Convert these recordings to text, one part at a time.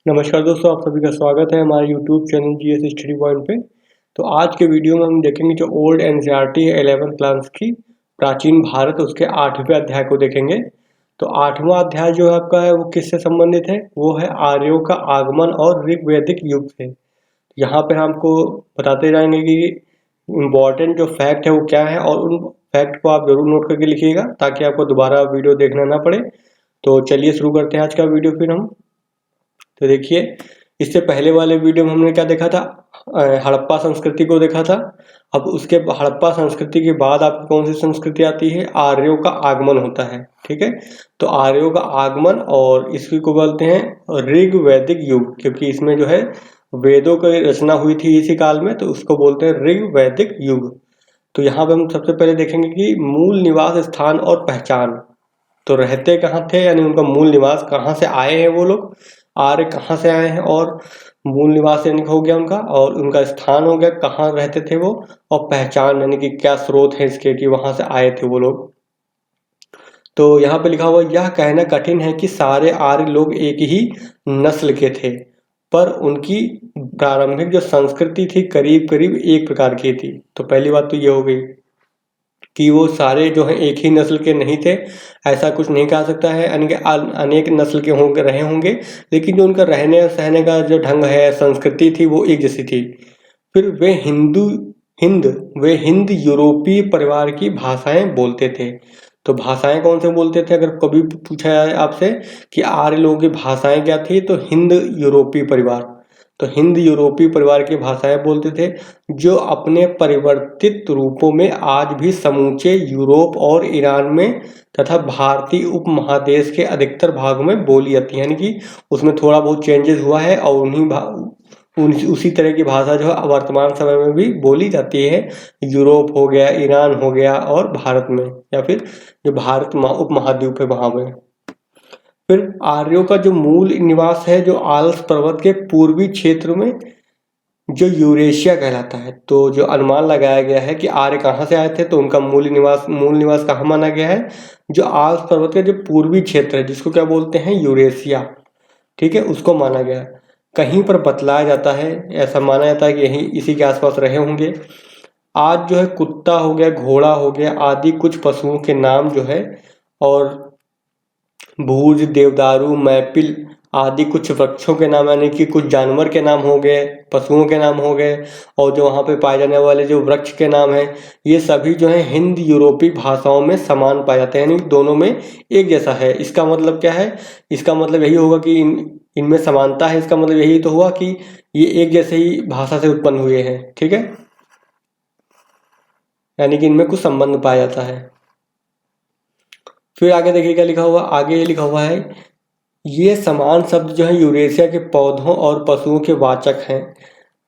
नमस्कार दोस्तों, आप सभी का स्वागत है हमारे YouTube channel GS study point पे। तो आज के वीडियो में हम देखेंगे जो ओल्ड एनसीईआरटी 11th क्लास की प्राचीन भारत उसके 8वें अध्याय को देखेंगे। तो 8वां अध्याय जो है आपका है वो किससे संबंधित है? वो है आर्यों का आगमन और ऋग्वैदिक युग से। यहाँ पर हमको बताते जाएंगे कि इम्पोर्टेंट जो फैक्ट है वो क्या है और उन फैक्ट को आप जरूर नोट करके लिखिएगा ताकि आपको दोबारा वीडियो देखना ना पड़े। तो चलिए शुरू करते हैं आज का वीडियो। फिर हम तो देखिए, इससे पहले वाले वीडियो में हमने क्या देखा था? हड़प्पा संस्कृति को देखा था। अब उसके हड़प्पा संस्कृति के बाद आपकी कौन सी संस्कृति आती है? आर्यों का आगमन होता है। ठीक है, तो आर्यों का आगमन और इसी को बोलते हैं ऋग्वैदिक युग, क्योंकि इसमें जो है वेदों की रचना हुई थी इसी काल में, तो उसको बोलते हैं ऋग्वैदिक युग। तो यहाँ पे हम सबसे पहले देखेंगे कि मूल निवास स्थान और पहचान। तो रहते कहाँ थे, यानी उनका मूल निवास कहाँ से आए हैं वो लोग, आर्य कहाँ से आए हैं, और मूल निवास यानी हो गया उनका, और उनका स्थान हो गया कहाँ रहते थे वो, और पहचान यानी कि क्या स्रोत है इसके कि वहां से आए थे वो लोग। तो यहाँ पे लिखा हुआ, यह कहना कठिन है कि सारे आर्य लोग एक ही नस्ल के थे, पर उनकी प्रारंभिक जो संस्कृति थी करीब करीब एक प्रकार की थी। तो पहली बात तो ये हो गई कि वो सारे जो हैं एक ही नस्ल के नहीं थे, ऐसा कुछ नहीं कहा सकता है। अनेक नस्ल के होंगे, रहे होंगे, लेकिन जो उनका रहने सहने का जो ढंग है, संस्कृति थी, वो एक जैसी थी। फिर वे हिंद यूरोपीय परिवार की भाषाएं बोलते थे। तो भाषाएं कौन से बोलते थे? अगर कभी पूछा जाए आपसे कि आर्य लोगों की भाषाएं क्या थी, तो हिंद यूरोपीय परिवार, तो हिंद यूरोपीय परिवार की भाषाएं बोलते थे, जो अपने परिवर्तित रूपों में आज भी समूचे यूरोप और ईरान में तथा भारतीय उपमहादेश के अधिकतर भागों में बोली जाती है। यानी कि उसमें थोड़ा बहुत चेंजेस हुआ है और उसी तरह की भाषा जो है वर्तमान समय में भी बोली जाती है। यूरोप हो गया, ईरान हो गया, और भारत में, या फिर जो भारत उपमहाद्वीप है वहां में। फिर आर्यों का जो मूल निवास है जो आल्प्स पर्वत के पूर्वी क्षेत्र में जो यूरेशिया कहलाता है। तो जो अनुमान लगाया गया है कि आर्य कहाँ से आए थे, तो उनका मूल निवास कहाँ माना गया है? जो आल्प्स पर्वत का जो पूर्वी क्षेत्र है जिसको क्या बोलते हैं? यूरेशिया। ठीक है, उसको माना गया है। कहीं पर बतलाया जाता है, ऐसा माना जाता है कि यहीं इसी के आसपास रहे होंगे। आज जो है कुत्ता हो गया, घोड़ा हो गया आदि कुछ पशुओं के नाम जो है, और भूज, देवदारू, मैपिल आदि कुछ वृक्षों के नाम, यानी कि कुछ जानवर के नाम हो गए, पशुओं के नाम हो गए, और जो वहाँ पे पाए जाने वाले जो वृक्ष के नाम हैं, ये सभी जो है हिंद यूरोपीय भाषाओं में समान पाए जाते हैं, यानी दोनों में एक जैसा है। इसका मतलब क्या है? इसका मतलब यही होगा कि इनमें समानता है। इसका मतलब यही तो हुआ कि ये एक जैसे ही भाषा से उत्पन्न हुए हैं। ठीक है, यानी कि इनमें कुछ संबंध पाया जाता है। फिर आगे देखिए क्या लिखा हुआ, आगे ये लिखा हुआ है, ये समान शब्द जो है यूरेशिया के पौधों और पशुओं के वाचक हैं।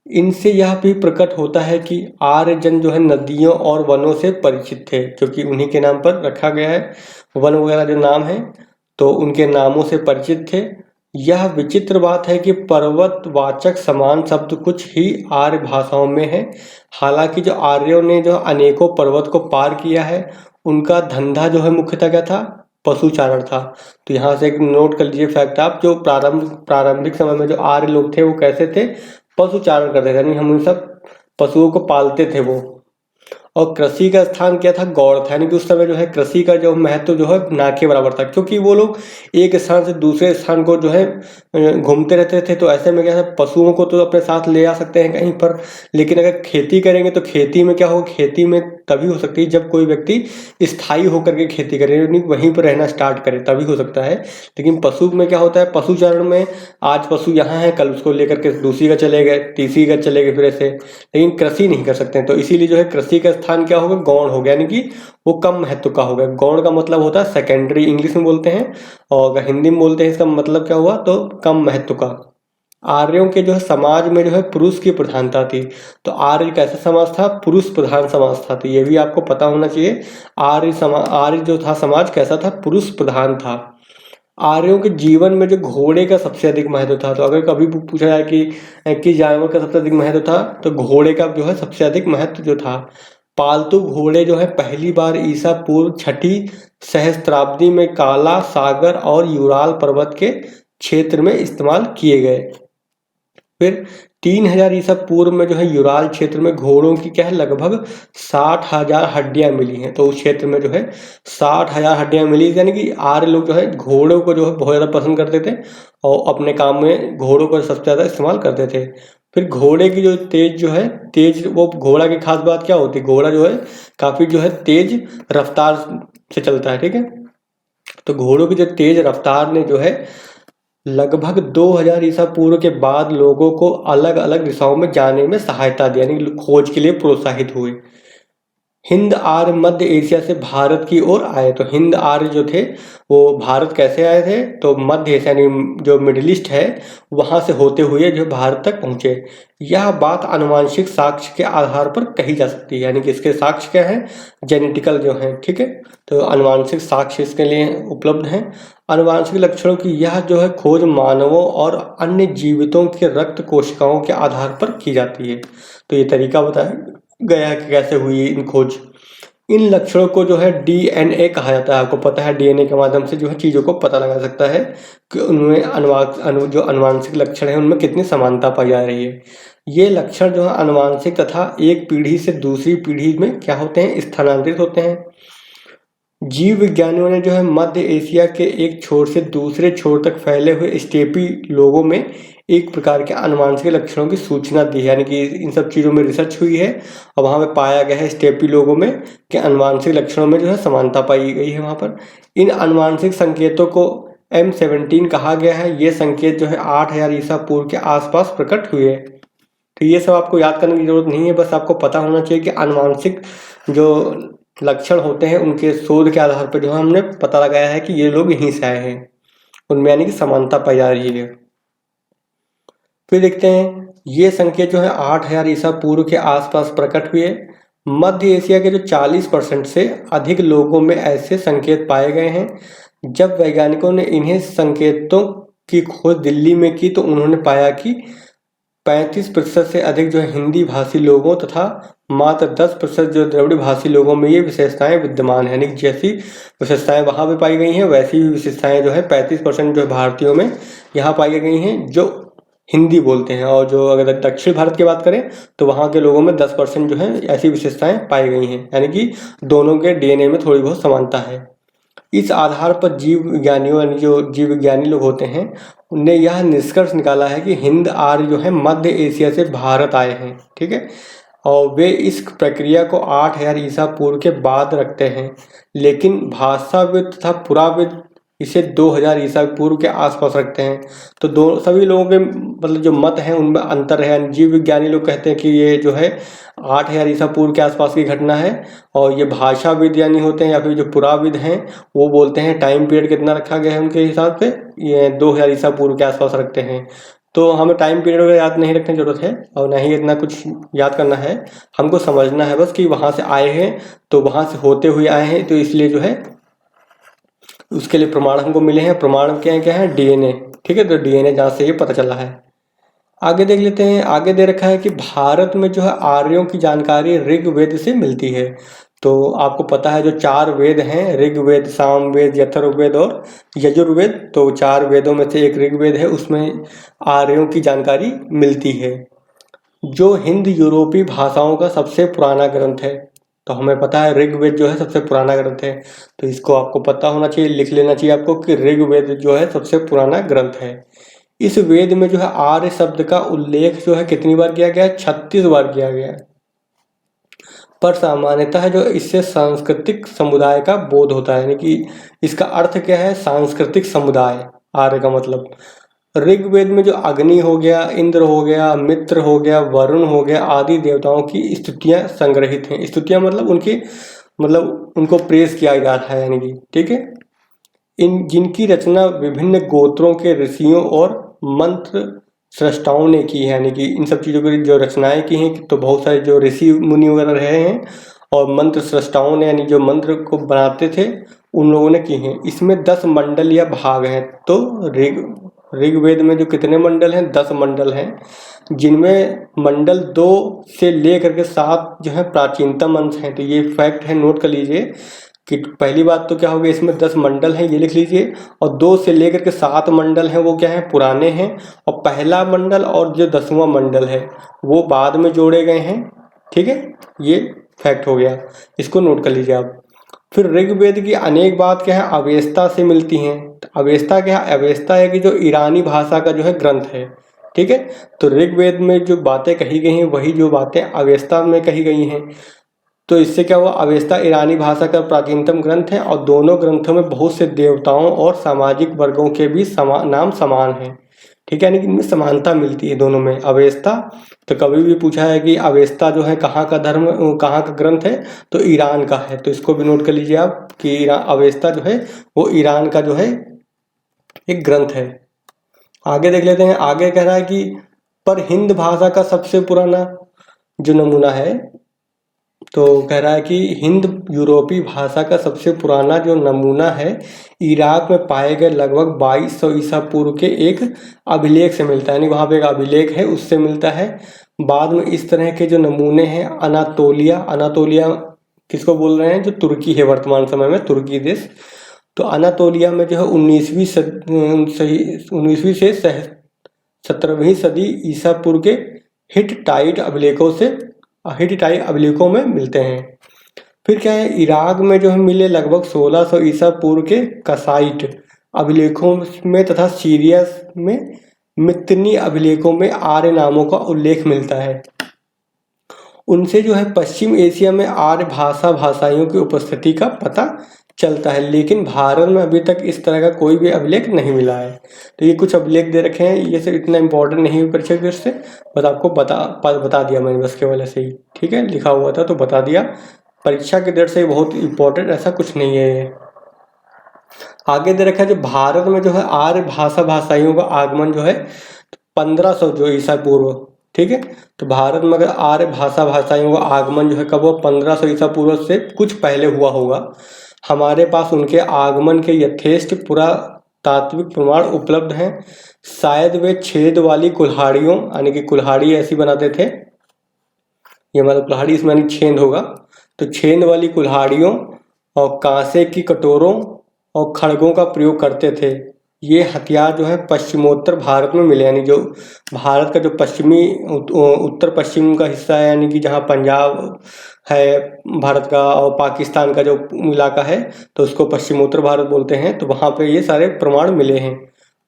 इनसे यह भी प्रकट होता है कि आर्यजन जो है नदियों और वनों से परिचित थे, क्योंकि उन्हीं के नाम पर रखा गया है। वन वगैरह जो नाम है तो उनके नामों से परिचित थे। यह विचित्र बात है कि पर्वत वाचक समान शब्द कुछ ही आर्य भाषाओं में है। हालांकि जो आर्यों ने जो अनेकों पर्वत को पार किया है, उनका धंधा जो है मुख्यतः क्या था? पशुचारण था। तो यहाँ से एक नोट कर लीजिए फैक्ट आप, जो प्रारंभिक समय में जो आर्य लोग थे वो कैसे थे? पशुचारण करते थे, यानी हम सब पशुओं को पालते थे वो। और कृषि का स्थान क्या था? गौड़ था, यानी कि उस समय जो है कृषि का जो महत्व जो है ना के बराबर था, क्योंकि वो लोग एक स्थान से दूसरे स्थान को जो है घूमते रहते थे। तो ऐसे में क्या है, पशुओं को तो अपने साथ ले जा सकते हैं कहीं पर, लेकिन अगर खेती करेंगे तो खेती में क्या होगा? खेती में तभी हो सकती है जब कोई व्यक्ति स्थायी होकर के खेती करे, यानी वहीं पर रहना स्टार्ट करे, तभी हो सकता है। लेकिन पशु में क्या होता है? पशुचारण में आज पशु यहाँ है, कल उसको लेकर के दूसरी का चले गए, तीसरी का चले गए, फिर ऐसे। लेकिन कृषि नहीं कर सकते हैं, तो इसीलिए जो है कृषि का स्थान क्या होगा? गौण हो गया, यानी कि वो कम महत्व का हो गया। गौण का मतलब होता है सेकेंडरी, इंग्लिश में बोलते हैं, और अगर हिंदी में बोलते हैं इसका मतलब क्या हुआ? तो कम महत्व का। आर्यों के जो है समाज में जो है पुरुष की प्रधानता थी। तो आर्य कैसा समाज था? पुरुष प्रधान समाज था। तो ये भी आपको पता होना चाहिए। आर्य जो था समाज कैसा था? पुरुष प्रधान था। आर्यों के जीवन में जो घोड़े का सबसे अधिक महत्व था, तो अगर कभी पूछा जाए कि किस जानवर का सबसे अधिक महत्व था, तो घोड़े का जो है सबसे अधिक महत्व जो था। पालतू घोड़े जो है पहली बार ईसा पूर्व 6ठी सहस्त्राब्दी में काला सागर और यूराल पर्वत के क्षेत्र में इस्तेमाल किए गए। फिर 3000 ईसा पूर्व में जो है यूराल क्षेत्र में घोड़ों की क्या है लगभग 60,000 हड्डियां मिली हैं। तो उस क्षेत्र में जो है 60,000 हड्डियां मिली, यानी कि आर्य लोग जो है घोड़ों को जो है बहुत ज़्यादा पसंद करते थे और अपने काम में घोड़ों का सबसे ज़्यादा इस्तेमाल करते थे। फिर घोड़े की जो तेज वो घोड़ा की खास बात क्या होती है, घोड़ा जो है काफ़ी जो है तेज रफ्तार से चलता है, ठीक है। तो घोड़ों की जो तेज रफ्तार ने जो है लगभग 2000 ईसा पूर्व के बाद लोगों को अलग अलग दिशाओं में जाने में सहायता दी, यानी खोज के लिए प्रोत्साहित हुए। हिंद आर्य मध्य एशिया से भारत की ओर आए। तो हिंद आर्य जो थे वो भारत कैसे आए थे, तो मध्य एशिया यानी जो मिडिल ईस्ट है वहां से होते हुए जो भारत तक पहुंचे। यह बात आनुवंशिक साक्ष्य के आधार पर कही जा सकती है, यानी कि इसके साक्ष्य क्या है, जेनेटिकल जो है, ठीक है। तो आनुवंशिक साक्ष्य इसके लिए उपलब्ध हैं। आनुवंशिक लक्षणों की यह जो है खोज मानवों और अन्य जीवितों के रक्त कोशिकाओं के आधार पर की जाती है। तो ये तरीका बताया गया है कि कैसे हुई इन खोज। इन लक्षणों को जो है डीएनए कहा जाता है। आपको पता है डीएनए के माध्यम से जो है चीज़ों को पता लगा सकता है कि उनमें जो अनुवांशिक लक्षण है उनमें कितनी समानता पाई जा रही है। ये लक्षण जो है अनुवांशिक तथा एक पीढ़ी से दूसरी पीढ़ी में क्या होते हैं, स्थानांतरित होते हैं। जीव विज्ञानियों ने जो है मध्य एशिया के एक छोर से दूसरे छोर तक फैले हुए स्टेपी लोगों में एक प्रकार के अनुवांशिक लक्षणों की सूचना दी है, यानी कि इन सब चीज़ों में रिसर्च हुई है और वहाँ पे पाया गया है स्टेपी लोगों में कि अनुवांशिक लक्षणों में जो है समानता पाई गई है वहाँ पर। इन अनुवांशिक संकेतों को M17 कहा गया है। ये संकेत जो है 8000 ईसा पूर्व के आसपास प्रकट हुए। तो ये सब आपको याद करने की जरूरत नहीं है, बस आपको पता होना चाहिए कि अनुवांशिक जो लक्षण होते हैं उनके शोध के आधार पर जो है हमने पता लगाया है कि ये लोग यहीं से आए हैं, उनमें यानी कि समानता पाई जा रही है। फिर देखते हैं ये संकेत जो है 8000 ईसा पूर्व के आसपास प्रकट हुए। मध्य एशिया के जो 40% से अधिक लोगों में ऐसे संकेत पाए गए हैं। जब वैज्ञानिकों ने इन्हें संकेतों की खोज दिल्ली में की तो उन्होंने पाया कि 35% से अधिक जो है हिंदी भाषी लोगों तथा मात्र 10% जो द्रविड़ भाषी लोगों में ये विशेषताएं विद्यमान है, यानी जैसी विशेषताएं वहां पे पाई गई हैं वैसी ही विशेषताएं जो है 35% जो भारतीयों में यहाँ पाई गई हैं जो हिंदी बोलते हैं। और जो अगर दक्षिण भारत की बात करें तो वहाँ के लोगों में 10% जो है ऐसी विशेषताएं पाई गई हैं, यानी कि दोनों के डीएनए में थोड़ी बहुत समानता है। इस आधार पर जीव विज्ञानियों यानी जो जीव विज्ञानी लोग होते हैं उनने यह निष्कर्ष निकाला है कि हिंद आर्य जो है मध्य एशिया से भारत आए हैं, ठीक है। और वे इस प्रक्रिया को 8000 ईसा पूर्व के बाद रखते हैं, लेकिन भाषाविद तथा पुराविद इसे 2000 ईसा पूर्व के आसपास रखते हैं। तो सभी लोगों के मतलब जो मत हैं उनमें अंतर है। जीव विज्ञानी लोग कहते हैं कि ये जो है 8000 ईसा पूर्व के आसपास की घटना है, और ये भाषाविद यानी होते हैं या फिर जो पुराविद हैं वो बोलते हैं टाइम पीरियड कितना रखा गया है उनके हिसाब से ये 2000 ईसा पूर्व के आसपास रखते हैं। तो हमें टाइम पीरियड वगैरह याद नहीं रखने की जरूरत है और ना ही इतना कुछ याद करना है, हमको समझना है बस कि वहाँ से आए हैं तो वहाँ से होते हुए आए हैं, तो इसलिए जो है उसके लिए प्रमाण हमको मिले हैं। प्रमाण क्या है डीएनए, ठीक है। तो डीएनए जांच से ये पता चला है। आगे देख लेते हैं। आगे दे रखा है कि भारत में जो है आर्यों की जानकारी ऋग्वेद से मिलती है। तो आपको पता है जो 4 वेद हैं, ऋग्वेद, सामवेद, अथर्ववेद और यजुर्वेद, तो 4 वेदों में से एक ऋग्वेद है, उसमें आर्यों की जानकारी मिलती है जो हिंद यूरोपीय भाषाओं का सबसे पुराना ग्रंथ है। तो हमें पता है ऋग्वेद जो है सबसे पुराना ग्रंथ है, तो इसको आपको पता होना चाहिए, लिख लेना चाहिए आपको कि ऋग्वेद जो है सबसे पुराना ग्रंथ है। इस वेद में जो है आर्य शब्द का उल्लेख जो है कितनी बार किया गया है, 36 बार किया गया है। पर सामान्यतः जो इससे सांस्कृतिक समुदाय का बोध होता है, यानी कि इसका अर्थ क्या है, सांस्कृतिक समुदाय। आर्य का मतलब ऋग्वेद में जो अग्नि हो गया, इंद्र हो गया, मित्र हो गया, वरुण हो गया आदि देवताओं की स्तुतियां संग्रहित हैं। स्तुतियां मतलब उनको प्रेज किया जा रहा है, यानी कि ठीक है। इन जिनकी रचना विभिन्न गोत्रों के ऋषियों और मंत्र सृष्टाओं ने की है, यानी कि इन सब चीज़ों की जो रचनाएं की हैं तो बहुत सारे जो ऋषि मुनि वगैरह रहे हैं और मंत्र सृष्टाओं ने यानी जो मंत्र को बनाते थे उन लोगों ने की हैं। इसमें 10 मंडल या भाग हैं। तो ऋग्वेद में जो कितने मंडल हैं, 10 मंडल हैं, जिनमें मंडल 2 से लेकर के 7 जो है प्राचीनतम अंश हैं। तो ये फैक्ट है, नोट कर लीजिए कि पहली बात तो क्या होगा, इसमें 10 मंडल हैं, ये लिख लीजिए, और 2 से लेकर के 7 मंडल हैं वो क्या है, पुराने हैं, और पहला मंडल और जो 10वां मंडल है वो बाद में जोड़े गए हैं। ठीक है, ये फैक्ट हो गया, इसको नोट कर लीजिए आप। फिर ऋग्वेद की अनेक बात क्या है, अवेस्ता से मिलती हैं। तो अवेस्ता क्या है, अवेस्ता है कि जो ईरानी भाषा का जो है ग्रंथ है। ठीक है, तो ऋग्वेद में जो बातें कही गई हैं वही जो बातें अवेस्ता में कही गई हैं। तो इससे क्या हुआ, अवेस्ता ईरानी भाषा का प्राचीनतम ग्रंथ है, और दोनों ग्रंथों में बहुत से देवताओं और सामाजिक वर्गों के भी नाम समान हैं। ठीक है, यानी कि इनमें समानता मिलती है दोनों में। अवेस्ता, तो कभी भी पूछा है कि अवेस्ता जो है कहाँ का धर्म, कहाँ का ग्रंथ है, तो ईरान का है। तो इसको भी नोट कर लीजिए आप कि अवेस्ता जो है वो ईरान का जो है एक ग्रंथ है। आगे देख लेते हैं, आगे कह रहा है कि पर हिंद भाषा का सबसे पुराना जो नमूना है, तो कह रहा है कि हिंद यूरोपीय भाषा का सबसे पुराना जो नमूना है इराक में पाए गए लगभग 2200 ईसा पूर्व के एक अभिलेख से मिलता है, यानी वहाँ पे एक अभिलेख है उससे मिलता है। बाद में इस तरह के जो नमूने हैं अनातोलिया, अनातोलिया किसको बोल रहे हैं, जो तुर्की है वर्तमान समय में, तुर्की देश। तो अनातोलिया में जो है 19वीं से 17वीं सदी ईसा पूर्व के हिटटाइट अभिलेखों में मिलते हैं। फिर क्या है, इराक में जो है मिले लगभग 1600 ईसा पूर्व के कसाइट अभिलेखों में तथा सीरिया में मित्तनी अभिलेखों में आर्य नामों का उल्लेख मिलता है। उनसे जो है पश्चिम एशिया में आर्य भाषाइयों की उपस्थिति का पता चलता है, लेकिन भारत में अभी तक इस तरह का कोई भी अभिलेख नहीं मिला है। तो ये कुछ अभिलेख दे रखे हैं, ये सब इतना इंपॉर्टेंट नहीं है परीक्षा की दृष्टि से, बस आपको बता दिया मैंने बस केवल ऐसे ही। ठीक है, लिखा हुआ था तो बता दिया, परीक्षा की दृष्टि से बहुत इंपॉर्टेंट ऐसा कुछ नहीं है ये। आगे दे रखा है, जो भारत में जो है आर्य भाषाइयों का आगमन जो है 1500 जो ईसा पूर्व। ठीक है, तो भारत में अगर आर्य भाषाइयों का आगमन जो है कब हुआ, 1500 ईसा पूर्व से कुछ पहले हुआ होगा। हमारे पास उनके आगमन के यथेष्ट पुरातात्विक प्रमाण उपलब्ध हैं। शायद वे छेद वाली कुल्हाड़ियों, यानी कि कुल्हाड़ी ऐसी बनाते थे, ये मतलब कुल्हाड़ी इसमें यानी छेद होगा, तो छेद वाली कुल्हाड़ियों और कांसे की कटोरों और खड़गों का प्रयोग करते थे। ये हथियार जो है पश्चिमोत्तर भारत में मिले, यानी जो भारत का जो पश्चिमी उत्तर पश्चिम का हिस्सा है, यानी कि जहाँ पंजाब है भारत का और पाकिस्तान का जो इलाका है तो उसको पश्चिमोत्तर भारत बोलते हैं। तो वहाँ पे ये सारे प्रमाण मिले हैं।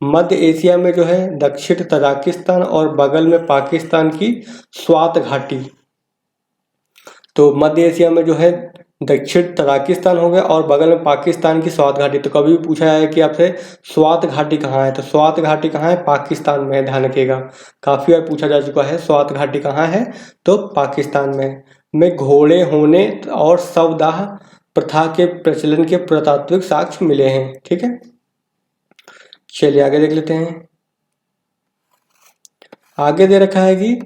मध्य एशिया में जो है दक्षिण तजाकिस्तान और बगल में पाकिस्तान की स्वात घाटी, तो मध्य एशिया में जो है दक्षिण तजाकिस्तान हो गया और बगल में पाकिस्तान की स्वात घाटी। तो कभी भी पूछा है कि आपसे स्वात घाटी कहाँ है, तो स्वात घाटी कहाँ है, पाकिस्तान में है, ध्यान रखिएगा, काफ़ी बार पूछा जा चुका है। स्वात घाटी कहाँ है, तो पाकिस्तान में घोड़े होने और शवदाह प्रथा के प्रचलन के पुरातात्विक साक्ष्य मिले हैं। ठीक है, चलिए आगे देख लेते हैं। आगे दे रखा है कि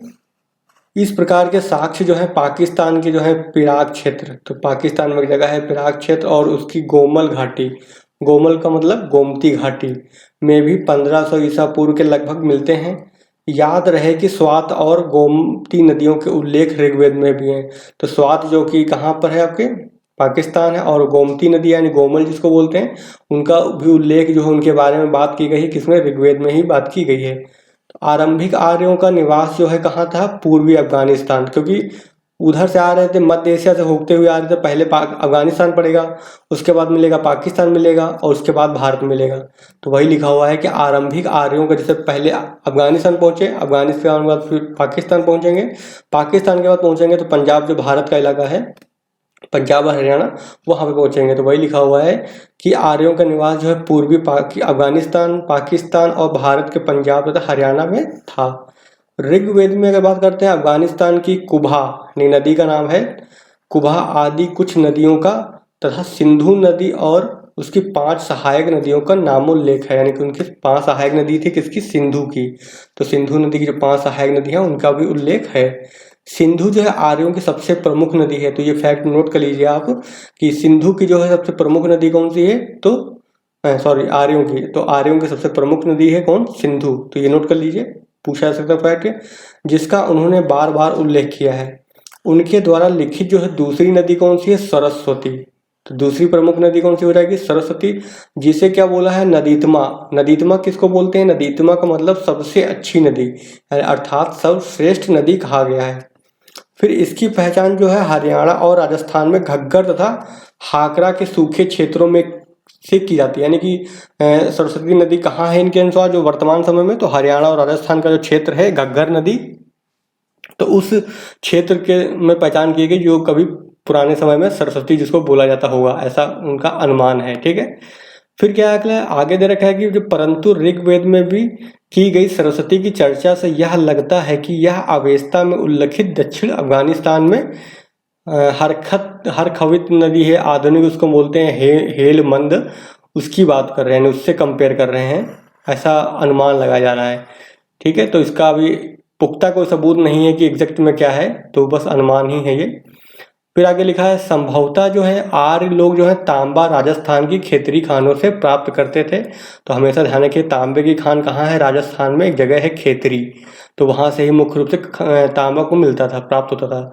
इस प्रकार के साक्ष्य जो है पाकिस्तान की जो है पिराक क्षेत्र, तो पाकिस्तान में एक जगह है पिराक क्षेत्र और उसकी गोमल घाटी, गोमल का मतलब गोमती घाटी में भी 1500 ईसा पूर्व के लगभग मिलते हैं। याद रहे कि स्वात और गोमती नदियों के उल्लेख ऋग्वेद में भी हैं। तो स्वात जो कि कहाँ पर है, आपके पाकिस्तान है, और गोमती नदी यानी गोमल जिसको बोलते हैं उनका भी उल्लेख जो है उनके बारे में बात की गई है, किसमें, ऋग्वेद में ही बात की गई है। आरंभिक आर्यों का निवास जो है कहाँ था, पूर्वी अफगानिस्तान, क्योंकि उधर से आ रहे थे, मध्य एशिया से होते हुए आ रहे थे। पहले अफगानिस्तान पड़ेगा, उसके बाद मिलेगा पाकिस्तान मिलेगा और उसके बाद भारत मिलेगा। तो वही लिखा हुआ है कि आरंभिक आर्यों का जैसे पहले अफगानिस्तान पहुंचे, अफगानिस्तान के बाद फिर पाकिस्तान पहुंचेंगे, पाकिस्तान के बाद पहुंचेंगे तो पंजाब जो भारत का इलाका है, पंजाब और हरियाणा, वहाँ पे पहुंचेंगे। तो वही लिखा हुआ है कि आर्यों का निवास जो है पूर्वी अफगानिस्तान, पाकिस्तान और भारत के पंजाब तथा हरियाणा में था। ऋग्वेद में अगर बात करते हैं, अफगानिस्तान की कुभा नदी का नाम है, कुभा आदि कुछ नदियों का तथा सिंधु नदी और उसकी 5 सहायक नदियों का नामोल्लेख है, यानी कि उनकी 5 सहायक नदी थी, किसकी, सिंधु की। तो सिंधु नदी की जो 5 सहायक नदी है उनका भी उल्लेख है। सिंधु जो है आर्यों की सबसे प्रमुख नदी है, तो ये फैक्ट नोट कर लीजिए आप कि सिंधु की जो है सबसे प्रमुख नदी कौन सी है, तो सॉरी आर्यों की, तो आर्यों की सबसे प्रमुख नदी है कौन, सिंधु। तो ये नोट कर लीजिए, पूछा जा सकता फैक्ट, जिसका उन्होंने बार बार उल्लेख किया है। उनके द्वारा लिखित जो है दूसरी नदी कौन सी है, सरस्वती। तो दूसरी प्रमुख नदी कौन सी हो जाएगी? सरस्वती, जिसे क्या बोला है? नदीतमा। नदीतमा किसको बोलते हैं? नदीतमा का मतलब सबसे अच्छी नदी, अर्थात सर्वश्रेष्ठ नदी कहा गया है। फिर इसकी पहचान जो है हरियाणा और राजस्थान में घग्गर तथा हाकरा के सूखे क्षेत्रों में से की जाती है। यानी कि सरस्वती नदी कहाँ है इनके अनुसार जो वर्तमान समय में? तो हरियाणा और राजस्थान का जो क्षेत्र है घग्गर नदी, तो उस क्षेत्र के में पहचान की गई जो कभी पुराने समय में सरस्वती जिसको बोला जाता होगा, ऐसा उनका अनुमान है। ठीक है, फिर क्या है आगे दे रखा है कि जो परंतु ऋग्वेद में भी की गई सरस्वती की चर्चा से यह लगता है कि यह अवेस्ता में उल्लिखित दक्षिण अफगानिस्तान में हरखवित नदी है, आधुनिक उसको बोलते हैं हेलमंद, उसकी बात कर रहे हैं, उससे कंपेयर कर रहे हैं, ऐसा अनुमान लगाया जा रहा है। ठीक है, तो इसका अभी पुख्ता कोई सबूत नहीं है कि एग्जैक्ट में क्या है, तो बस अनुमान ही है ये। फिर आगे लिखा है संभवतः जो है आर्य लोग जो है तांबा राजस्थान की खेतरी खानों से प्राप्त करते थे। तो हमेशा ध्यान रखिए तांबे की खान कहाँ है? राजस्थान में एक जगह है खेतरी, तो वहां से ही मुख्य रूप से तांबा को मिलता था, प्राप्त होता था।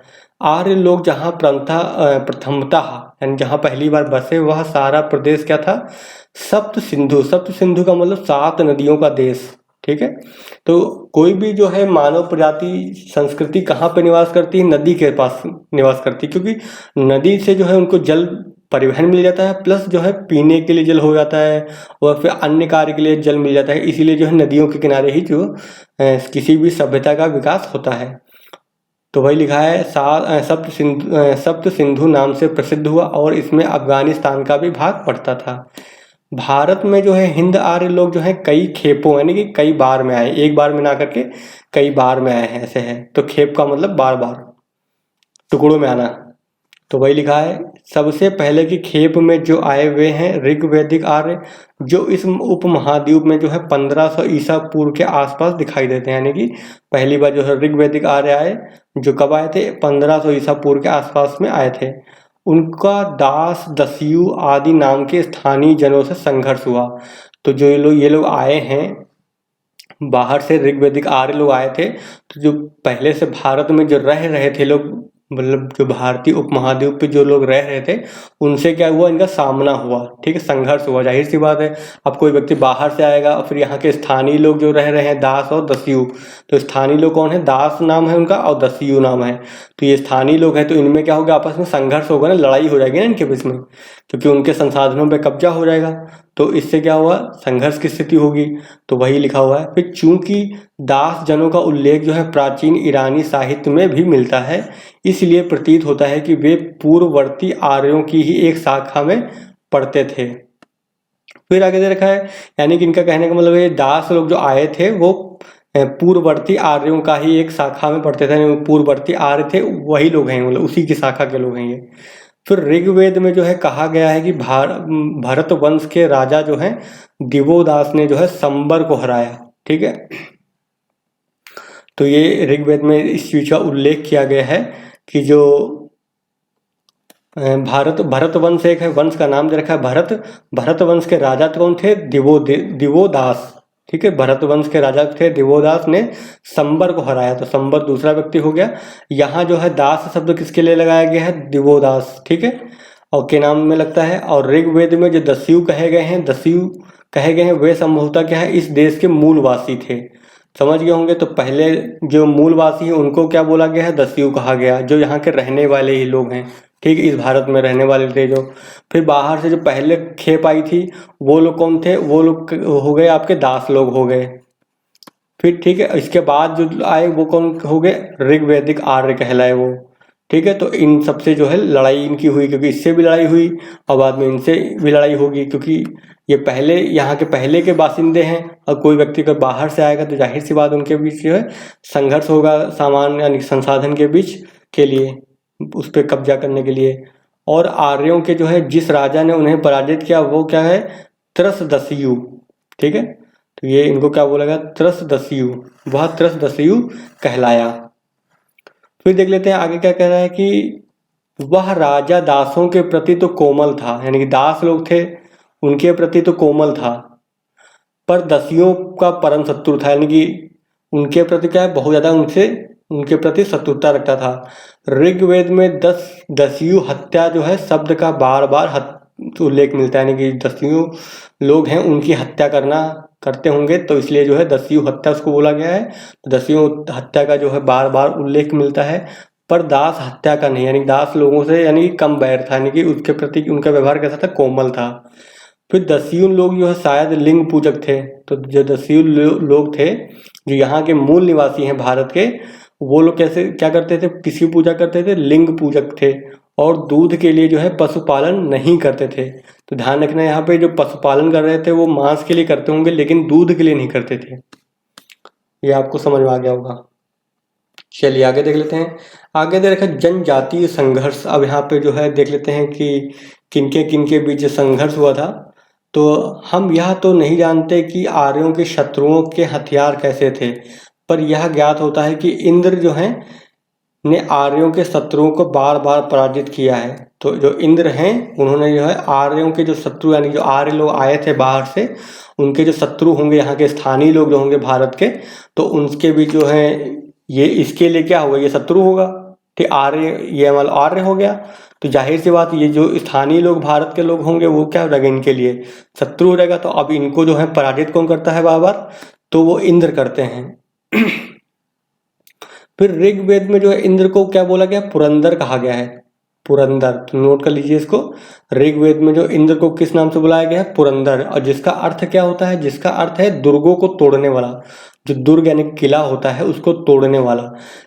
आर्य लोग जहाँ प्रथमतः यानी जहाँ पहली बार बसे वह सारा प्रदेश क्या था? सप्त सिंधु। सप्त सिंधु का मतलब 7 नदियों का देश। ठीक है, तो कोई भी जो है मानव प्रजाति संस्कृति कहाँ पे निवास करती है? नदी के पास निवास करती है, क्योंकि नदी से जो है उनको जल परिवहन मिल जाता है, प्लस जो है पीने के लिए जल हो जाता है और फिर अन्य कार्य के लिए जल मिल जाता है। इसीलिए जो है नदियों के किनारे ही जो किसी भी सभ्यता का विकास होता है। तो वही लिखा है सप्त सिंधु नाम से प्रसिद्ध हुआ और इसमें अफगानिस्तान का भी भाग पड़ता था। भारत में जो है हिंद आर्य लोग जो है कई खेपों यानी कि कई बार में आए, एक बार में ना करके कई बार में आए हैं, ऐसे है। तो खेप का मतलब बार बार, टुकड़ों में आना। तो वही लिखा है सबसे पहले की खेप में जो आए हुए हैं ऋग्वैदिक आर्य, जो इस उपमहाद्वीप में जो है 1500 ईसा पूर्व के आसपास दिखाई देते हैं। यानी कि पहली बार जो है ऋग्वैदिक आर्य आए, जो कब आए थे? 1500 ईसा पूर्व के आसपास में आए थे। उनका दास दस्यु आदि नाम के स्थानीय जनों से संघर्ष हुआ। तो जो ये लोग आए हैं बाहर से, ऋग्वैदिक आर्य लोग आए थे, तो जो पहले से भारत में जो रह रहे थे लोग, मतलब जो भारतीय उपमहाद्वीप पे जो लोग रह रहे थे, उनसे क्या हुआ? इनका सामना हुआ। ठीक है, संघर्ष हुआ। जाहिर सी बात है, अब कोई व्यक्ति बाहर से आएगा और फिर यहाँ के स्थानीय लोग जो रह रहे हैं दास और दस्यु, तो स्थानीय लोग कौन है? दास नाम है उनका और दस्यु नाम है। तो ये स्थानीय लोग हैं, तो इनमें क्या होगा? आपस में संघर्ष होगा ना, लड़ाई हो जाएगी ना इनके बीच में, क्योंकि उनके संसाधनों पर कब्जा हो जाएगा। तो इससे क्या हुआ? संघर्ष की स्थिति होगी। तो वही लिखा हुआ है। फिर चूंकि दास जनों का उल्लेख जो है प्राचीन ईरानी साहित्य में भी मिलता है, इसलिए प्रतीत होता है कि वे पूर्ववर्ती आर्यों की ही एक शाखा में पढ़ते थे। फिर आगे दे रखा है, यानी कि इनका कहने का मतलब ये दास लोग जो आए थे वो पूर्ववर्ती आर्यों का ही एक शाखा में पढ़ते थे। पूर्ववर्ती आर्य थे वही लोग हैं, मतलब उसी की शाखा के लोग हैं ये। फिर ऋग्वेद में जो है कहा गया है कि भरत वंश के राजा जो हैं दिवोदास ने जो है संबर को हराया। ठीक है, तो ये ऋग्वेद में इस चीज का उल्लेख किया गया है कि जो भरत वंश एक है, वंश का नाम दे रखा है भरत। भरत वंश के राजा कौन थे? दिवोदास। ठीक है, भरत वंश के राजा थे दिवोदास ने संबर को हराया। तो संबर दूसरा व्यक्ति हो गया। यहाँ जो है दास शब्द किसके लिए लगाया गया है? दिवोदास। ठीक है, और के नाम में लगता है। और ऋग्वेद में जो दस्यु कहे गए हैं वे संभवतः क्या है? इस देश के मूलवासी थे। समझ गए होंगे। तो पहले जो मूलवासी हैं उनको क्या बोला गया है? दस्यु कहा गया, जो यहाँ के रहने वाले ही लोग हैं। ठीक है, इस भारत में रहने वाले थे जो। फिर बाहर से जो पहले खेप आई थी वो लोग कौन थे? वो लोग हो गए आपके दास लोग हो गए। फिर ठीक है, इसके बाद जो आए वो कौन हो गए? ऋग्वैदिक आर्य कहलाए वो। ठीक है, तो इन सबसे जो है लड़ाई इनकी हुई, क्योंकि इससे भी लड़ाई हुई और बाद में इनसे भी लड़ाई होगी, क्योंकि ये पहले यहाँ के पहले के बासिंदे हैं और कोई व्यक्ति अगर बाहर से आएगा तो जाहिर सी बात उनके बीच जो है संघर्ष होगा, सामान यानी संसाधन के बीच के लिए, उस पर कब्जा करने के लिए। और आर्यों के जो है जिस राजा ने उन्हें पराजित किया वो क्या है? त्रसदस्यु। ठीक है, तो ये इनको क्या बोला गया? त्रसदस्यु। वह त्रसदस्यु कहलाया। फिर देख लेते हैं आगे क्या कह रहा है कि वह राजा दासों के प्रति तो कोमल था, यानी कि दास लोग थे उनके प्रति तो कोमल था, पर दस्युओं का परम शत्रु था। यानी कि उनके प्रति क्या है? बहुत ज्यादा उनसे उनके प्रति शत्रुता रखता था। ऋग्वेद में दस्यु हत्या जो है शब्द का बार बार उल्लेख मिलता है, यानी कि दस्यु लोग हैं उनकी हत्या करते होंगे, तो इसलिए जो है दस्यु हत्या उसको बोला गया है। तो दस्यु हत्या का जो है बार बार उल्लेख मिलता है, पर दास हत्या का नहीं, यानी दास लोगों से यानी कि कम बैर था, यानी कि उसके प्रति उनका व्यवहार कैसा था, कोमल था। फिर दस्यु लोग जो है शायद लिंग पूजक थे। तो जो दस्यु लोग थे जो यहाँ के मूल निवासी हैं भारत के, वो लोग कैसे क्या करते थे, किसकी पूजा करते थे, लिंग पूजक थे। और दूध के लिए जो है पशुपालन नहीं करते थे। तो ध्यान रखना यहाँ पे जो पशुपालन कर रहे थे वो मांस के लिए करते होंगे, लेकिन दूध के लिए नहीं करते थे। ये आपको समझ में आ गया होगा। चलिए आगे देख लेते हैं। आगे दे रखा जनजातीय संघर्ष। अब यहाँ पे जो है देख लेते हैं कि किनके किनके बीच संघर्ष हुआ था। तो हम यह तो नहीं जानते कि आर्यों के शत्रुओं के हथियार कैसे थे, पर यह ज्ञात होता है कि इंद्र जो हैं ने आर्यों के शत्रुओं को बार बार पराजित किया है। तो जो इंद्र हैं उन्होंने जो है आर्यों के जो शत्रु यानी जो आर्य लोग आए थे बाहर से, उनके जो शत्रु होंगे यहाँ के स्थानीय लोग जो होंगे भारत के, तो उनके भी जो है ये इसके लिए क्या होगा, ये शत्रु होगा। ठीक, आर्य ये मतलब आर्य हो गया। तो जाहिर सी बात ये जो स्थानीय लोग भारत के लोग होंगे वो क्या हो जाएगा, इनके लिए शत्रु हो जाएगा। तो अब इनको जो है पराजित कौन करता है बार बार, तो वो इंद्र करते हैं। फिर ऋग्वेद में जो है इंद्र को क्या बोला गया, पुरंदर कहा गया है। पुरंदर, तो नोट कर लीजिए इसको। ऋग्वेद में जो इंद्र को किस नाम से बुलाया गया है, पुरंदर। और जिसका अर्थ क्या होता है, जिसका अर्थ है दुर्गों को तोड़ने वाला। जो दुर्ग यानी किला होता है उसको तोड़ने वाला।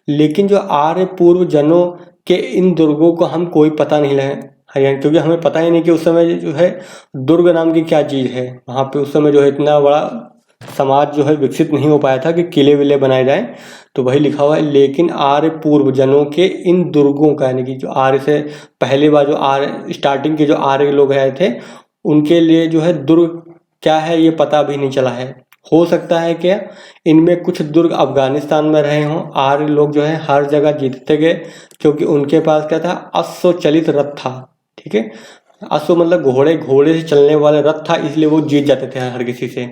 लेकिन जो आर्य पूर्व जनों के इन दुर्गों को हम कोई पता नहीं है, क्योंकि हमें पता ही नहीं कि उस समय जो है दुर्ग नाम की क्या चीज है। वहां पे उस समय जो है इतना बड़ा समाज जो है विकसित नहीं हो पाया था कि किले विले बनाए जाएं। तो वही लिखा हुआ है, लेकिन आर्य पूर्व जनों के इन दुर्गों का, यानी कि जो आर्य से पहले बार जो आर्य स्टार्टिंग के जो आर्य लोग आए थे उनके लिए जो है दुर्ग क्या है ये पता भी नहीं चला है। हो सकता है क्या इनमें कुछ दुर्ग अफगानिस्तान में रहे हों। आर्य लोग जो है हर जगह जीतते गए, क्योंकि उनके पास क्या था, अश्वचलित रथ था। ठीक है, अश्व मतलब घोड़े से चलने वाले रथ था, इसलिए वो जीत जाते थे हर किसी से।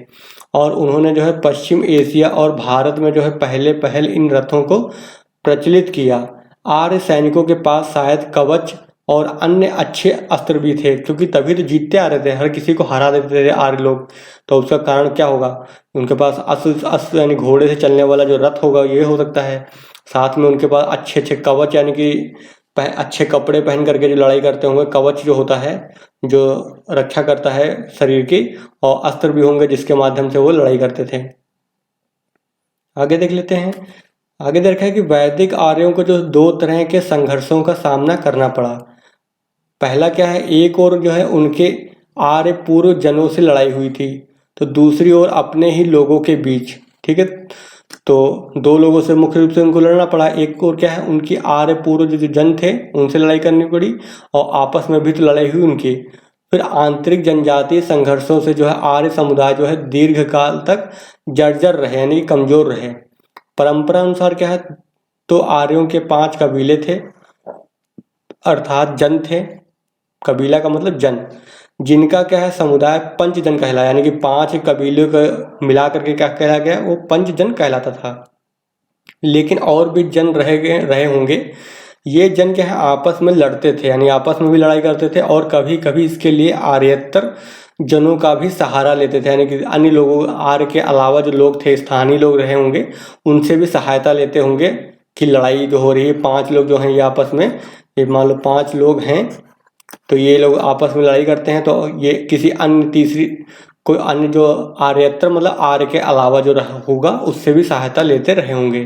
और उन्होंने जो है पश्चिम एशिया और भारत में जो है पहल इन रथों को प्रचलित किया। आर्य सैनिकों के पास शायद कवच और अन्य अच्छे अस्त्र भी थे, क्योंकि तभी तो जीतते आ रहे थे, हर किसी को हरा देते थे आर्य लोग। तो उसका कारण क्या होगा, उनके पास अश्व यानी घोड़े से चलने वाला जो रथ होगा ये हो सकता है। साथ में उनके पास अच्छे अच्छे कवच यानी कि अच्छे कपड़े पहन करके जो लड़ाई करते होंगे, कवच जो होता है जो रक्षा करता है शरीर की, और अस्त्र भी होंगे जिसके माध्यम से वो लड़ाई करते थे। आगे देख लेते हैं। आगे देखा है कि वैदिक आर्यों को जो दो तरह के संघर्षों का सामना करना पड़ा। पहला क्या है, एक और जो है उनके आर्य पूर्व जनों से लड़ाई हुई थी, तो दूसरी ओर अपने ही लोगों के बीच। ठीक है, तो दो लोगों से मुख्य रूप से उनको लड़ना पड़ा। एक और क्या है, उनकी आर्य पूर्व जो जन थे उनसे लड़ाई करनी पड़ी, और आपस में भी तो लड़ाई हुई उनकी। फिर आंतरिक जनजातीय संघर्षों से जो है आर्य समुदाय जो है दीर्घ काल तक जर्जर रहे, यानी कमजोर रहे। परंपरा अनुसार क्या है, तो आर्यों के 5 कबीले थे, अर्थात जन थे। कबीला का मतलब जन, जिनका क्या है समुदाय पंचजन कहलाया, यानी कि 5 कबीलों को मिला करके क्या कहला गया, वो पंचजन कहलाता था। लेकिन और भी जन रहे होंगे। ये जन क्या है आपस में लड़ते थे, यानी आपस में भी लड़ाई करते थे, और कभी कभी इसके लिए आर्येतर जनों का भी सहारा लेते थे, यानी कि अन्य लोगों आर्य के अलावा जो लोग थे स्थानीय लोग रहे होंगे उनसे भी सहायता लेते होंगे कि लड़ाई जो हो रही है 5 लोग जो हैं ये आपस में, ये मान लो 5 लोग हैं तो ये लोग आपस में लड़ाई करते हैं, तो ये किसी अन्य तीसरी कोई अन्य जो आर्येतर मतलब आर्य के अलावा जो होगा उससे भी सहायता लेते रहे होंगे।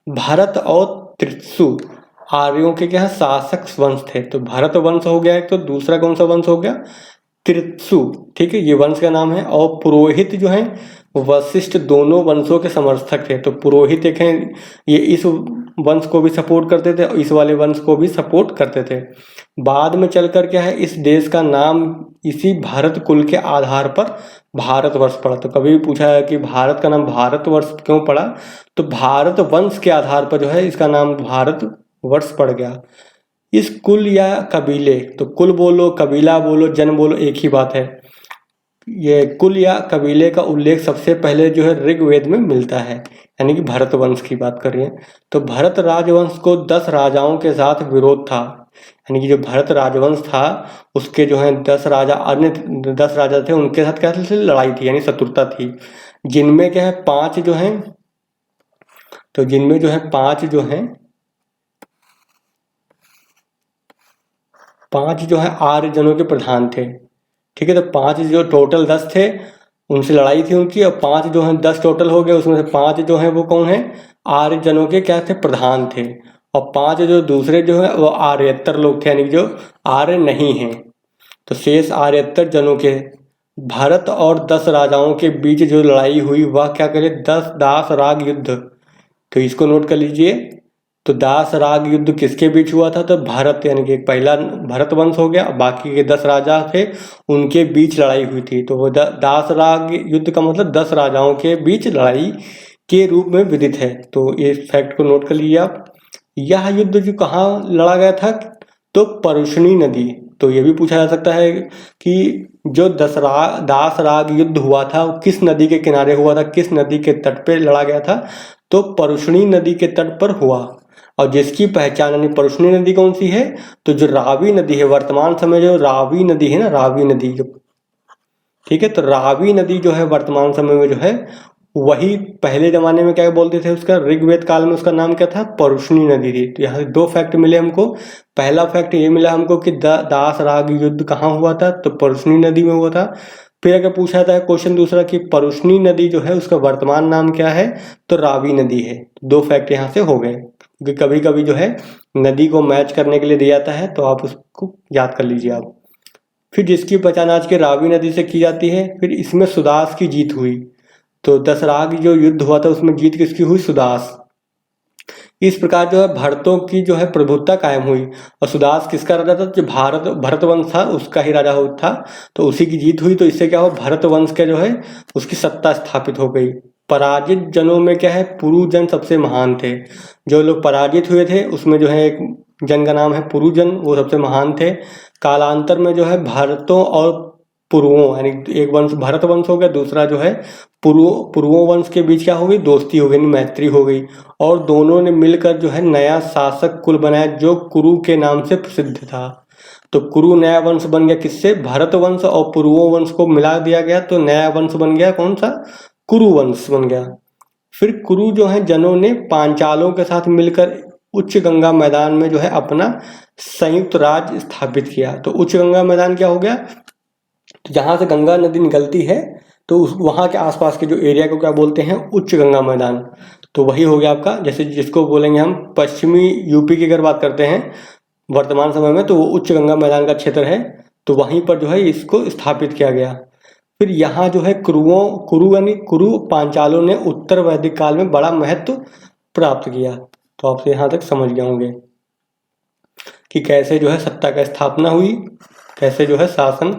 भरत और त्रिशु आर्यों के क्या शासक वंश थे। तो भरत वंश हो गया एक, तो दूसरा कौन सा वंश हो गया, त्रिशु। ठीक है, ये वंश का नाम है। और पुरोहित जो है वशिष्ठ दोनों वंशों के समर्थक थे। तो पुरोहित एक हैं, ये इस वंश को भी सपोर्ट करते थे और इस वाले वंश को भी सपोर्ट करते थे। बाद में चलकर क्या है इस देश का नाम इसी भारत कुल के आधार पर भारतवर्ष पड़ा। तो कभी भी पूछा है कि भारत का नाम भारतवर्ष क्यों पड़ा, तो भारत वंश के आधार पर जो है इसका नाम भारतवर्ष पड़ गया। इस कुल या कबीले, तो कुल बोलो कबीला बोलो जन बोलो एक ही बात है। ये कुल या कबीले का उल्लेख सबसे पहले जो है ऋग्वेद में मिलता है, यानी कि भरत वंश की बात कर रहे हैं। तो भरत राजवंश को 10 राजाओं के साथ विरोध था, यानी कि जो भरत राजवंश था उसके जो है 10 राजा, अन्य 10 राजा थे, उनके साथ क्या थी, लड़ाई थी, यानी शत्रुता थी। जिनमें क्या है 5 जो है, तो जिनमें जो है 5 जो है 5 जो है आर्य जनों के प्रधान थे। ठीक है, तो 5 जो टोटल 10 थे उनसे लड़ाई थी उनकी, और 5 जो है 10 टोटल हो गए, उसमें से 5 जो है वो कौन है, आर्य जनों के क्या थे, प्रधान थे। और 5 जो दूसरे जो है वो आर्यतर लोग थे, यानी कि जो आर्य नहीं हैं। तो शेष आर्यतर जनों के भारत और 10 राजाओं के बीच जो लड़ाई हुई वह क्या करे, 10 दास राग युद्ध। तो इसको नोट कर लीजिए। तो दास राग युद्ध किसके बीच हुआ था, तो भारत, यानी कि पहला भरत वंश हो गया, बाकी के 10 राजा थे उनके बीच लड़ाई हुई थी। तो वो दास राग युद्ध का मतलब 10 राजाओं के बीच लड़ाई के रूप में विदित है। तो ये फैक्ट को नोट कर लीजिए आप। यह युद्ध जो कहाँ लड़ा गया था, तो परुष्णी नदी। तो ये भी पूछा जा सकता है कि जो दास राग युद्ध हुआ था वो किस नदी के किनारे हुआ था, किस नदी के तट पे लड़ा गया था, तो परुष्णी नदी के तट पर हुआ। और जिसकी पहचान, यानी परुष्णी नदी कौन सी है, तो जो रावी नदी है, वर्तमान समय जो रावी नदी है ना, रावी नदी जो, ठीक है, तो रावी नदी जो है वर्तमान समय में जो है वही पहले जमाने में क्या बोलते थे, उसका ऋग्वेद काल में उसका नाम क्या था, परुष्णी नदी थी। तो यहाँ 2 फैक्ट मिले हमको। पहला फैक्ट ये मिला हमको कि दास राग युद्ध कहाँ हुआ था, तो परुष्णी नदी में हुआ था। फिर अगर पूछा था क्वेश्चन दूसरा कि परुष्णी नदी जो है उसका वर्तमान नाम क्या है, तो रावी नदी है। 2 फैक्ट यहाँ से हो गए, क्योंकि कभी कभी जो है नदी को मैच करने के लिए दिया जाता है, तो आप उसको याद कर लीजिए आप। फिर जिसकी पहचान आज के रावी नदी से की जाती है। फिर इसमें सुदास की जीत हुई। तो दसराग जो युद्ध हुआ था उसमें जीत किसकी हुई, सुदास। इस प्रकार जो है भरतों की जो है प्रभुत्ता कायम हुई। और सुदास किसका राजा था, जो भरत वंश था उसका ही राजा था। तो उसी की जीत हुई, तो इससे क्या हुआ, भरत वंश के जो है उसकी सत्ता स्थापित हो गई। पराजित जनों में क्या है, पुरुजन सबसे महान थे। जो लोग पराजित हुए थे उसमें जो है एक जन का नाम है पुरुजन, वो सबसे महान थे। कालांतर में जो है भारतों और पुरुओं, यानी एक वंश भरत वंश हो गया, दूसरा जो है पुरुओं वंश के बीच क्या हो गई, दोस्ती हो गई, मैत्री हो गई। और दोनों ने मिलकर जो है नया शासक कुल बनाया जो कुरु के नाम से प्रसिद्ध था। तो कुरु नया वंश बन गया किससे, भरत वंश और पुरुओं वंश को मिला दिया गया, तो नया वंश बन गया कौन सा, कुरु वंश बन गया। फिर कुरु जो है जनों ने पांचालों के साथ मिलकर उच्च गंगा मैदान में जो है अपना संयुक्त राज्य स्थापित किया। तो उच्च गंगा मैदान क्या हो गया, तो जहाँ से गंगा नदी निकलती है तो वहाँ के आसपास के जो एरिया को क्या बोलते हैं, उच्च गंगा मैदान। तो वही हो गया आपका, जैसे जिसको बोलेंगे हम पश्चिमी यूपी की अगर बात करते हैं वर्तमान समय में, तो वो उच्च गंगा मैदान का क्षेत्र है। तो वहीं पर जो है इसको स्थापित किया गया। फिर यहाँ जो है कुरु यानी कुरु पांचालों ने उत्तर वैदिक काल में बड़ा महत्व प्राप्त किया। तो आपसे यहाँ तक समझ गए होंगे कि कैसे जो है सत्ता का स्थापना हुई, कैसे जो है शासन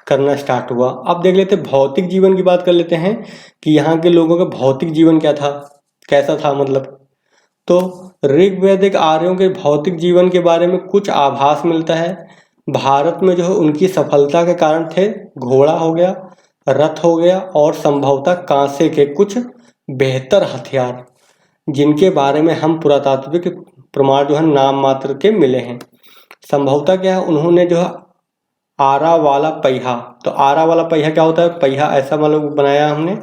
करना स्टार्ट हुआ। अब देख लेते हैं भौतिक जीवन की बात कर लेते हैं कि यहाँ के लोगों का भौतिक जीवन क्या था, कैसा था मतलब। तो ऋग्वैदिक आर्यों के भौतिक जीवन के बारे में कुछ आभास मिलता है। भारत में जो है उनकी सफलता के कारण थे घोड़ा हो गया, रथ हो गया, और संभवतः कांसे के कुछ बेहतर हथियार, जिनके बारे में हम पुरातात्विक प्रमाण जो है नाम मात्र के मिले हैं। संभवतः क्या है, उन्होंने जो है आरा वाला पहिया, तो आरा वाला पहिया क्या होता है, पहिया ऐसा मतलब बनाया हमने,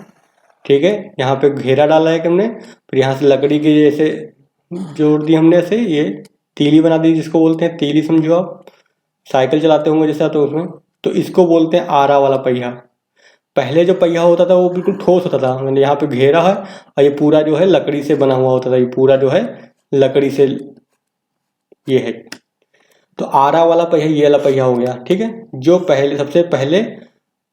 ठीक है, यहाँ पे घेरा डाला है कि हमने, फिर यहाँ से लकड़ी के जैसे जोड़ दी हमने, ऐसे ये तीली बना दी, जिसको बोलते हैं तीली, समझो आप साइकिल चलाते होंगे जैसा, तो उसमें तो इसको बोलते हैं आरा वाला पहिया। पहले जो पहिया होता था वो बिल्कुल ठोस होता था, मैंने यहाँ पे घेरा है और ये पूरा जो है लकड़ी से बना हुआ होता था, ये पूरा जो है लकड़ी से ये है। तो आरा वाला पहिया ये वाला पहिया हो गया, ठीक है, जो सबसे पहले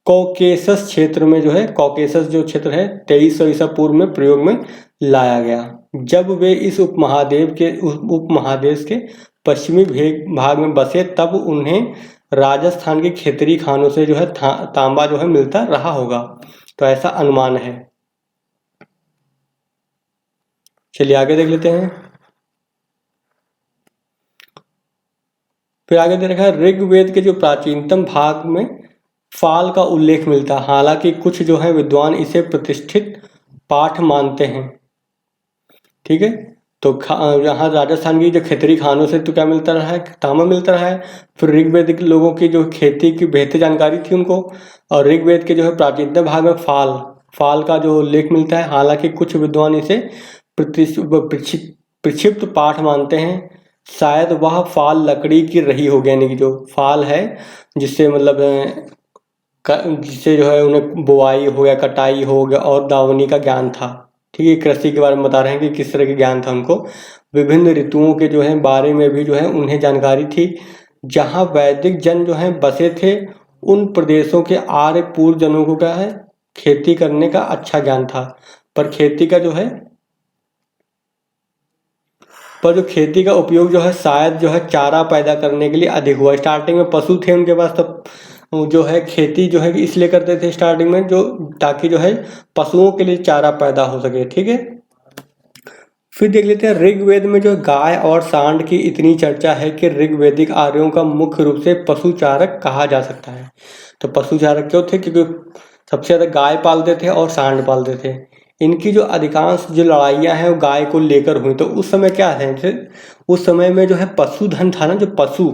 कॉकेसस क्षेत्र में जो है, कॉकेसस जो क्षेत्र है 2300 ईसा पूर्व में प्रयोग में लाया गया। जब वे इस उपमहादेश के पश्चिमी भाग में बसे तब उन्हें राजस्थान के खेतरी खानों से जो है तांबा जो है मिलता रहा होगा। तो ऐसा अनुमान है। चलिए आगे देख लेते हैं। फिर आगे दे रखा है ऋग्वेद के जो प्राचीनतम भाग में फाल का उल्लेख मिलता है। हालांकि कुछ जो है विद्वान इसे प्रतिष्ठित पाठ मानते हैं। ठीक है, तो यहाँ राजस्थान की जो खेतरी खानों से तो क्या मिलता रहा है, तांबा मिलता रहा है। फिर ऋग्वेदिक लोगों की जो खेती की बेहतर जानकारी थी उनको, और ऋग्वेद के जो है प्राचीनतम भाग में फाल का जो उल्लेख मिलता है। हालांकि कुछ विद्वान इसे प्रक्षिप्त पाठ मानते हैं। शायद वह फाल लकड़ी की रही होगी, यानी कि जो फाल है जिससे मतलब जिससे जो है उन्हें बुआई हो गया, कटाई हो गया और दावनी का ज्ञान था। ठीक है, कृषि के बारे में बता रहे हैं कि किस तरह के ज्ञान था उनको। विभिन्न ऋतुओं के जो है बारे में भी जो है उन्हें जानकारी थी। जहाँ वैदिक जन जो है बसे थे, उन प्रदेशों के आर्य पूर्व जनों को क्या है, खेती करने का अच्छा ज्ञान था। पर खेती का उपयोग जो है शायद जो है चारा पैदा करने के लिए अधिक हुआ। स्टार्टिंग में पशु थे उनके पास, तो जो है खेती जो है इसलिए करते थे स्टार्टिंग में, जो ताकि जो है पशुओं के लिए चारा पैदा हो सके। ठीक है, फिर देख लेते हैं ऋग्वेद में जो गाय और सांड की इतनी चर्चा है कि ऋग्वेदिक आर्यों का मुख्य रूप से पशुचारक कहा जा सकता है। तो पशुचारक क्यों थे, क्योंकि सबसे ज़्यादा गाय पालते थे और सांड पालते थे। इनकी जो अधिकांश जो लड़ाइयाँ हैं वो गाय को लेकर हुई। तो उस समय क्या है, उस समय में जो है पशुधन था ना, जो पशु,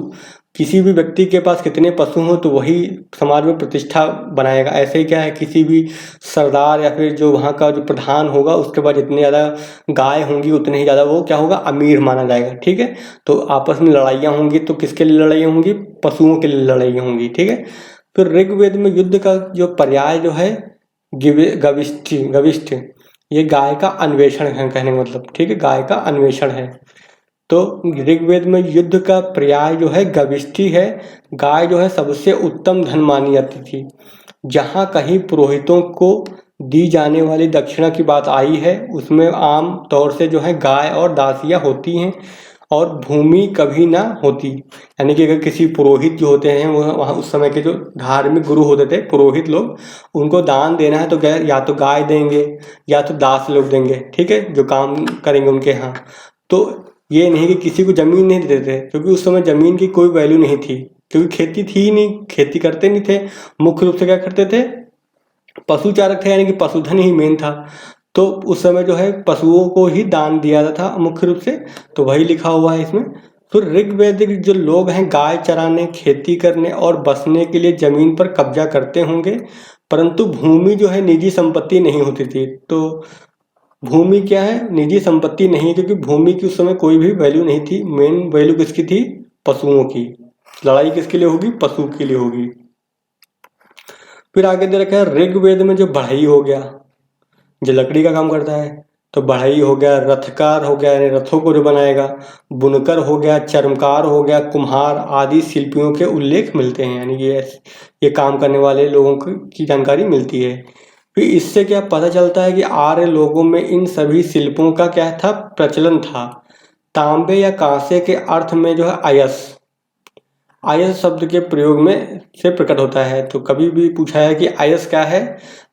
किसी भी व्यक्ति के पास कितने पशु हों तो वही समाज में प्रतिष्ठा बनाएगा। ऐसे ही क्या है, किसी भी सरदार या फिर जो वहाँ का जो प्रधान होगा उसके पास जितनी ज़्यादा गाय होंगी उतने ही ज़्यादा वो क्या होगा, अमीर माना जाएगा। ठीक है, तो आपस में लड़ाइयाँ होंगी तो किसके लिए लड़ाइयाँ होंगी, पशुओं के लिए लड़ाइयाँ होंगी। ठीक है, फिर ऋग्वेद में युद्ध का जो पर्याय जो है गविष्ठ, ये गाय का अन्वेषण है कहने का मतलब। ठीक है, गाय का अन्वेषण है। तो ऋग्वेद में युद्ध का पर्याय जो है गविष्ठी है। गाय जो है सबसे उत्तम धन मानी जाती थी। जहाँ कहीं पुरोहितों को दी जाने वाली दक्षिणा की बात आई है उसमें आम तौर से जो है गाय और दासियाँ होती हैं और भूमि कभी ना होती। यानी कि अगर किसी पुरोहित जो होते हैं वो वहाँ उस समय के जो धार्मिक गुरु होते थे पुरोहित लोग, उनको दान देना है तो या तो गाय देंगे या तो दास लोग देंगे। ठीक है, जो काम करेंगे उनके यहाँ। तो ये नहीं कि किसी को ज़मीन नहीं देते थे, क्योंकि उस समय ज़मीन की कोई वैल्यू नहीं थी, क्योंकि खेती थी ही नहीं, खेती करते नहीं थे। मुख्य रूप से क्या करते थे, पशुचारक थे, यानी कि पशुधन ही मेन था। तो उस समय जो है पशुओं को ही दान दिया जाता था मुख्य रूप से। तो वही लिखा हुआ है इसमें। तो ऋग्वेदिक जो लोग हैं गाय चराने, खेती करने और बसने के लिए जमीन पर कब्जा करते होंगे, परंतु भूमि जो है निजी संपत्ति नहीं होती थी। तो भूमि क्या है, निजी संपत्ति नहीं है, क्योंकि भूमि की उस समय कोई भी वैल्यू नहीं थी। मेन वैल्यू किसकी थी, पशुओं की। लड़ाई किसके लिए होगी, पशु के लिए होगी। फिर आगे दे रखा है ऋग्वेद में जो बढ़ई हो गया, जो लकड़ी का काम करता है, तो बढ़ई हो गया, रथकार हो गया, यानी रथों को जो बनाएगा, बुनकर हो गया, चर्मकार हो गया, कुम्हार आदि शिल्पियों के उल्लेख मिलते हैं। यानी ये काम करने वाले लोगों की जानकारी मिलती है। फिर इससे क्या पता चलता है कि आर्य लोगों में इन सभी शिल्पों का क्या था, प्रचलन था। तांबे या कांसे के अर्थ में जो है आयस शब्द के प्रयोग में से प्रकट होता है। तो कभी भी पूछा है कि आयस क्या है,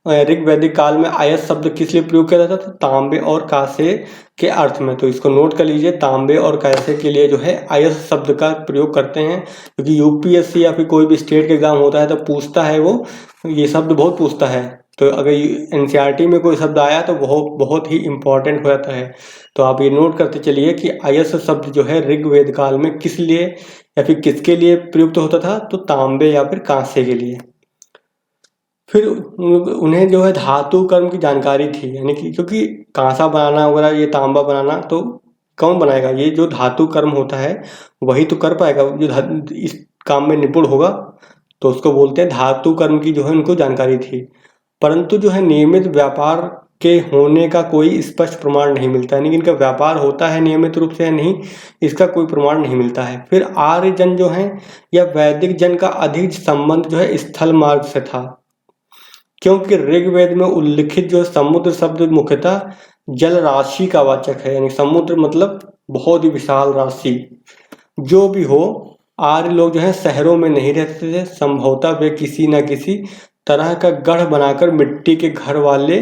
ऋग्वैदिक काल में आयस शब्द किस लिए प्रयोग किया जाता था, तांबे और कांसे के अर्थ में। तो इसको नोट कर लीजिए, तांबे और कांसे के लिए जो है आयस शब्द का प्रयोग करते हैं, क्योंकि यूपीएससी या फिर कोई भी स्टेट के एग्जाम होता है तो पूछता है, वो ये शब्द बहुत पूछता है। तो अगर एनसीईआरटी में कोई शब्द आया तो बहुत ही इम्पोर्टेंट हो जाता है। तो आप ये नोट करते चलिए कि आयस शब्द जो है ऋग्वेद काल में किस लिए या फिर किसके लिए प्रयुक्त होता था, तो तांबे या फिर कांसे के लिए। फिर उन्हें जो है धातु कर्म की जानकारी थी, यानी कि क्योंकि कांसा बनाना वगैरह, ये तांबा बनाना तो कौन बनाएगा, ये जो धातु कर्म होता है वही तो कर पाएगा, जो इस काम में निपुण होगा, तो उसको बोलते हैं धातु कर्म की जो है उनको जानकारी थी। परंतु जो है नियमित व्यापार के होने का कोई स्पष्ट प्रमाण नहीं मिलता, यानी कि इनका व्यापार होता है नियमित रूप से या नहीं, इसका कोई प्रमाण नहीं मिलता है। फिर आर्य जन जो है या वैदिक जन का अधिक संबंध जो है स्थल मार्ग से था, क्योंकि ऋग्वेद में उल्लिखित जो समुद्र शब्द मुख्यतः जल राशि का वाचक है, यानी समुद्र मतलब बहुत ही विशाल राशि। जो भी हो, आर्य लोग जो है शहरों में नहीं रहते थे, संभवतः वे किसी न किसी तरह का गढ़ बनाकर मिट्टी के घर वाले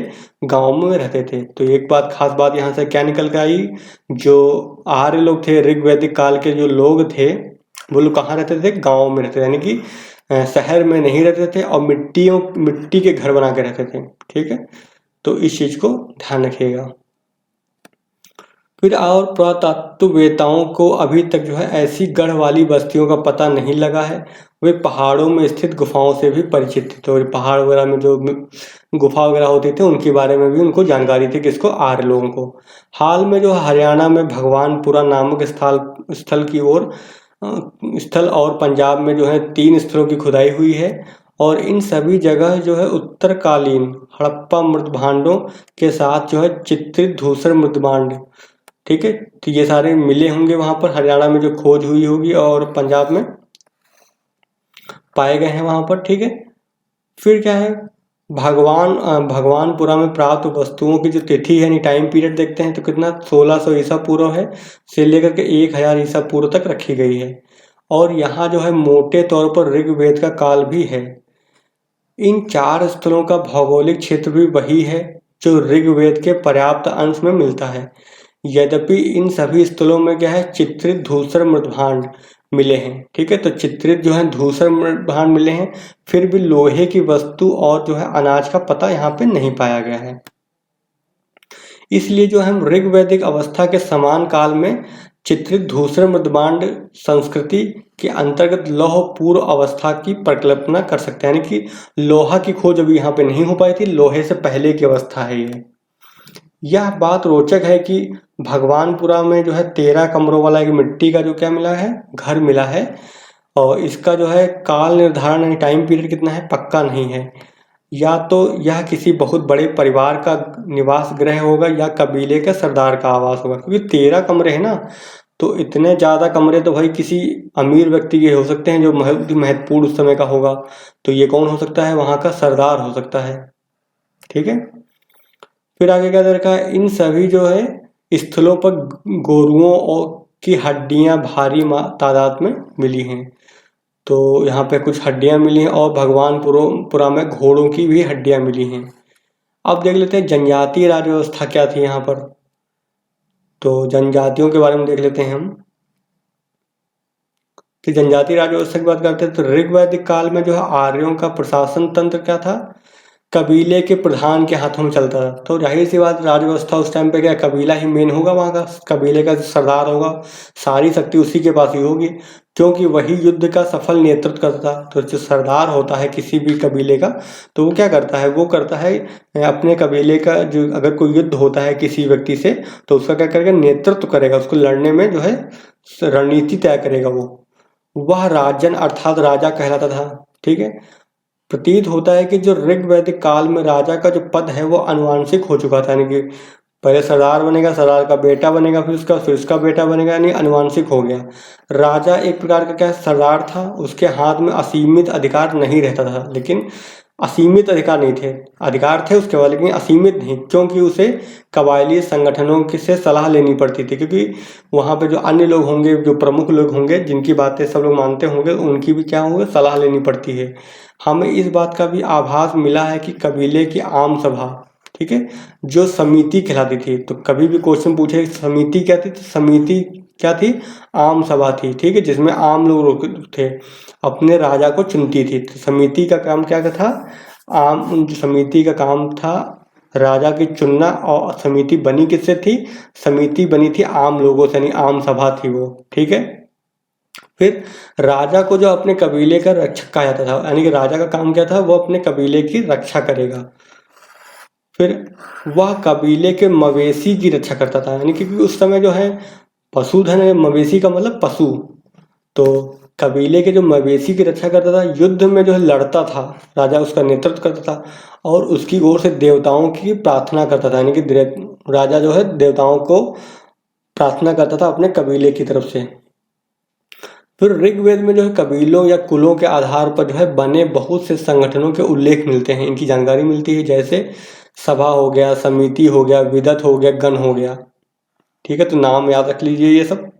गांव में रहते थे। तो एक बात खास बात यहाँ से क्या निकल कर आई, जो आर्य लोग थे ऋग्वैदिक काल के जो लोग थे वो लोग कहाँ रहते थे, गाँव में रहते थे। यानी कि शहर में नहीं रहते थे और मिट्टी के घर बना के रहते थे। ठीक है, तो इस चीज को ध्यान रखिएगा। फिर और पुरातत्ववेताओं को अभी तक जो है ऐसी गढ़ वाली बस्तियों का पता नहीं लगा है। वे पहाड़ों में स्थित गुफाओं से भी परिचित थे, तो पहाड़ वगैरह में जो गुफा वगैरह होती थी उनके बारे में भी उनको जानकारी थी, किसको, आर्य लोगों को। हाल में जो हरियाणा में भगवानपुरा नामक स्थल की ओर स्थल और पंजाब में जो है 3 स्थलों की खुदाई हुई है और इन सभी जगह जो है उत्तरकालीन हड़प्पा मृदभांडों के साथ जो है चित्रित धूसर मृदभांड, ठीक है, तो ये सारे मिले होंगे वहां पर, हरियाणा में जो खोज हुई होगी और पंजाब में पाए गए हैं वहां पर। ठीक है, फिर क्या है, भगवानपुरा में प्राप्त वस्तुओं की जो तिथि है यानी टाइम पीरियड देखते हैं तो कितना 1600 ईसा पूर्व है से लेकर के 1000 ईसा पूर्व तक रखी गई है। और यहाँ जो है मोटे तौर पर ऋग्वेद का काल भी है। इन 4 स्थलों का भौगोलिक क्षेत्र भी वही है जो ऋग्वेद के पर्याप्त अंश में मिलता है। यद्यपि इन सभी स्थलों में क्या है, चित्रित धूसर मृदभांड मिले हैं। ठीक है, तो चित्रित जो है धूसर मृदभांड मिले हैं, फिर भी लोहे की वस्तु और जो है अनाज का पता यहाँ पे नहीं पाया गया है। इसलिए जो हम ऋग्वैदिक अवस्था के समान काल में चित्रित धूसर मृदभांड संस्कृति के अंतर्गत लौह पूर्व अवस्था की परिकल्पना कर सकते हैं, यानी कि लोहा की खोज अभी यहाँ पे नहीं हो पाई थी, लोहे से पहले की अवस्था है ये। यह बात रोचक है कि भगवानपुरा में जो है 13 कमरों वाला एक मिट्टी का जो क्या मिला है, घर मिला है और इसका जो है काल निर्धारण यानी टाइम पीरियड कितना है पक्का नहीं है। या तो यह किसी बहुत बड़े परिवार का निवास गृह होगा या कबीले के सरदार का आवास होगा, क्योंकि 13 कमरे हैं ना, तो इतने ज़्यादा कमरे तो भाई किसी अमीर व्यक्ति के हो सकते हैं जो महत्वपूर्ण उस समय का होगा। तो ये कौन हो सकता है, वहाँ का सरदार हो सकता है। ठीक है, फिर आगे क्या रखा है, इन सभी जो है स्थलों पर गोरुओं की हड्डियां भारी तादाद में मिली हैं। तो यहाँ पे कुछ हड्डियां मिली हैं और भगवानपुरा में घोड़ों की भी हड्डियां मिली हैं। अब देख लेते हैं जनजातीय राज व्यवस्था क्या थी यहाँ पर। तो जनजातियों के बारे में देख लेते हैं हम कि जनजातीय राज व्यवस्था की बात करते हैं तो ऋग्वैदिक काल में जो है आर्यों का प्रशासन तंत्र क्या था, कबीले के प्रधान के हाथों में चलता था। तो जाहिर सी बात, राज व्यवस्था उस टाइम पे क्या कबीला ही मेन होगा, वहाँ का कबीले का सरदार होगा, सारी शक्ति उसी के पास ही होगी क्योंकि वही युद्ध का सफल नेतृत्व करता। तो जो सरदार होता है किसी भी कबीले का, तो वो क्या करता है, वो करता है अपने कबीले का जो अगर कोई युद्ध होता है किसी व्यक्ति से तो उसका क्या करेगा, नेतृत्व करेगा, उसको लड़ने में जो है रणनीति तय करेगा। वह राजन अर्थात राजा कहलाता था। ठीक है, प्रतीत होता है कि जो ऋग्वैदिक काल में राजा का जो पद है वो अनुवांशिक हो चुका था, यानी कि पहले सरदार बनेगा, सरदार का बेटा बनेगा, फिर उसका बेटा बनेगा, यानी अनुवांशिक हो गया। राजा एक प्रकार का क्या सरदार था, उसके हाथ में असीमित अधिकार नहीं रहता था, लेकिन असीमित अधिकार नहीं थे, अधिकार थे उसके बाद लेकिन असीमित नहीं, क्योंकि उसे कबायली संगठनों से सलाह लेनी पड़ती थी, क्योंकि वहाँ पे जो अन्य लोग होंगे, जो प्रमुख लोग होंगे जिनकी बातें सब लोग मानते होंगे, उनकी भी क्या होंगे, सलाह लेनी पड़ती है। हमें इस बात का भी आभास मिला है कि कबीले की आम सभा, ठीक है, जो समिति कहलाती थी, तो कभी भी क्वेश्चन पूछे समिति क्या थी, तो समिति क्या थी, आम सभा थी। ठीक है, जिसमें आम लोग थे, अपने राजा को चुनती थी। तो समिति का काम क्या था, समिति का काम था राजा की चुनना। और समिति बनी किससे थी, समिति बनी थी आम लोगों से, यानी आम सभा थी वो। ठीक है, फिर राजा को जो अपने कबीले का रक्षक कहा जाता था, यानी कि राजा का काम क्या था, वो अपने कबीले की रक्षा करेगा। फिर वह कबीले के मवेशी की रक्षा करता था, यानी कि उस समय जो है पशुधन है, मवेशी का मतलब पशु, तो कबीले के जो मवेशी की रक्षा करता था, युद्ध में जो है लड़ता था, राजा उसका नेतृत्व करता था और उसकी ओर से देवताओं की प्रार्थना करता था, यानी कि राजा जो है देवताओं को प्रार्थना करता था अपने कबीले की तरफ से। फिर ऋग्वेद में जो है कबीलों या कुलों के आधार पर जो है बने बहुत से संगठनों के उल्लेख मिलते हैं, इनकी जानकारी मिलती है, जैसे सभा हो गया, समिति हो गया, विदत हो गया, गण हो गया। ठीक है, तो नाम याद रख लीजिए, ये सब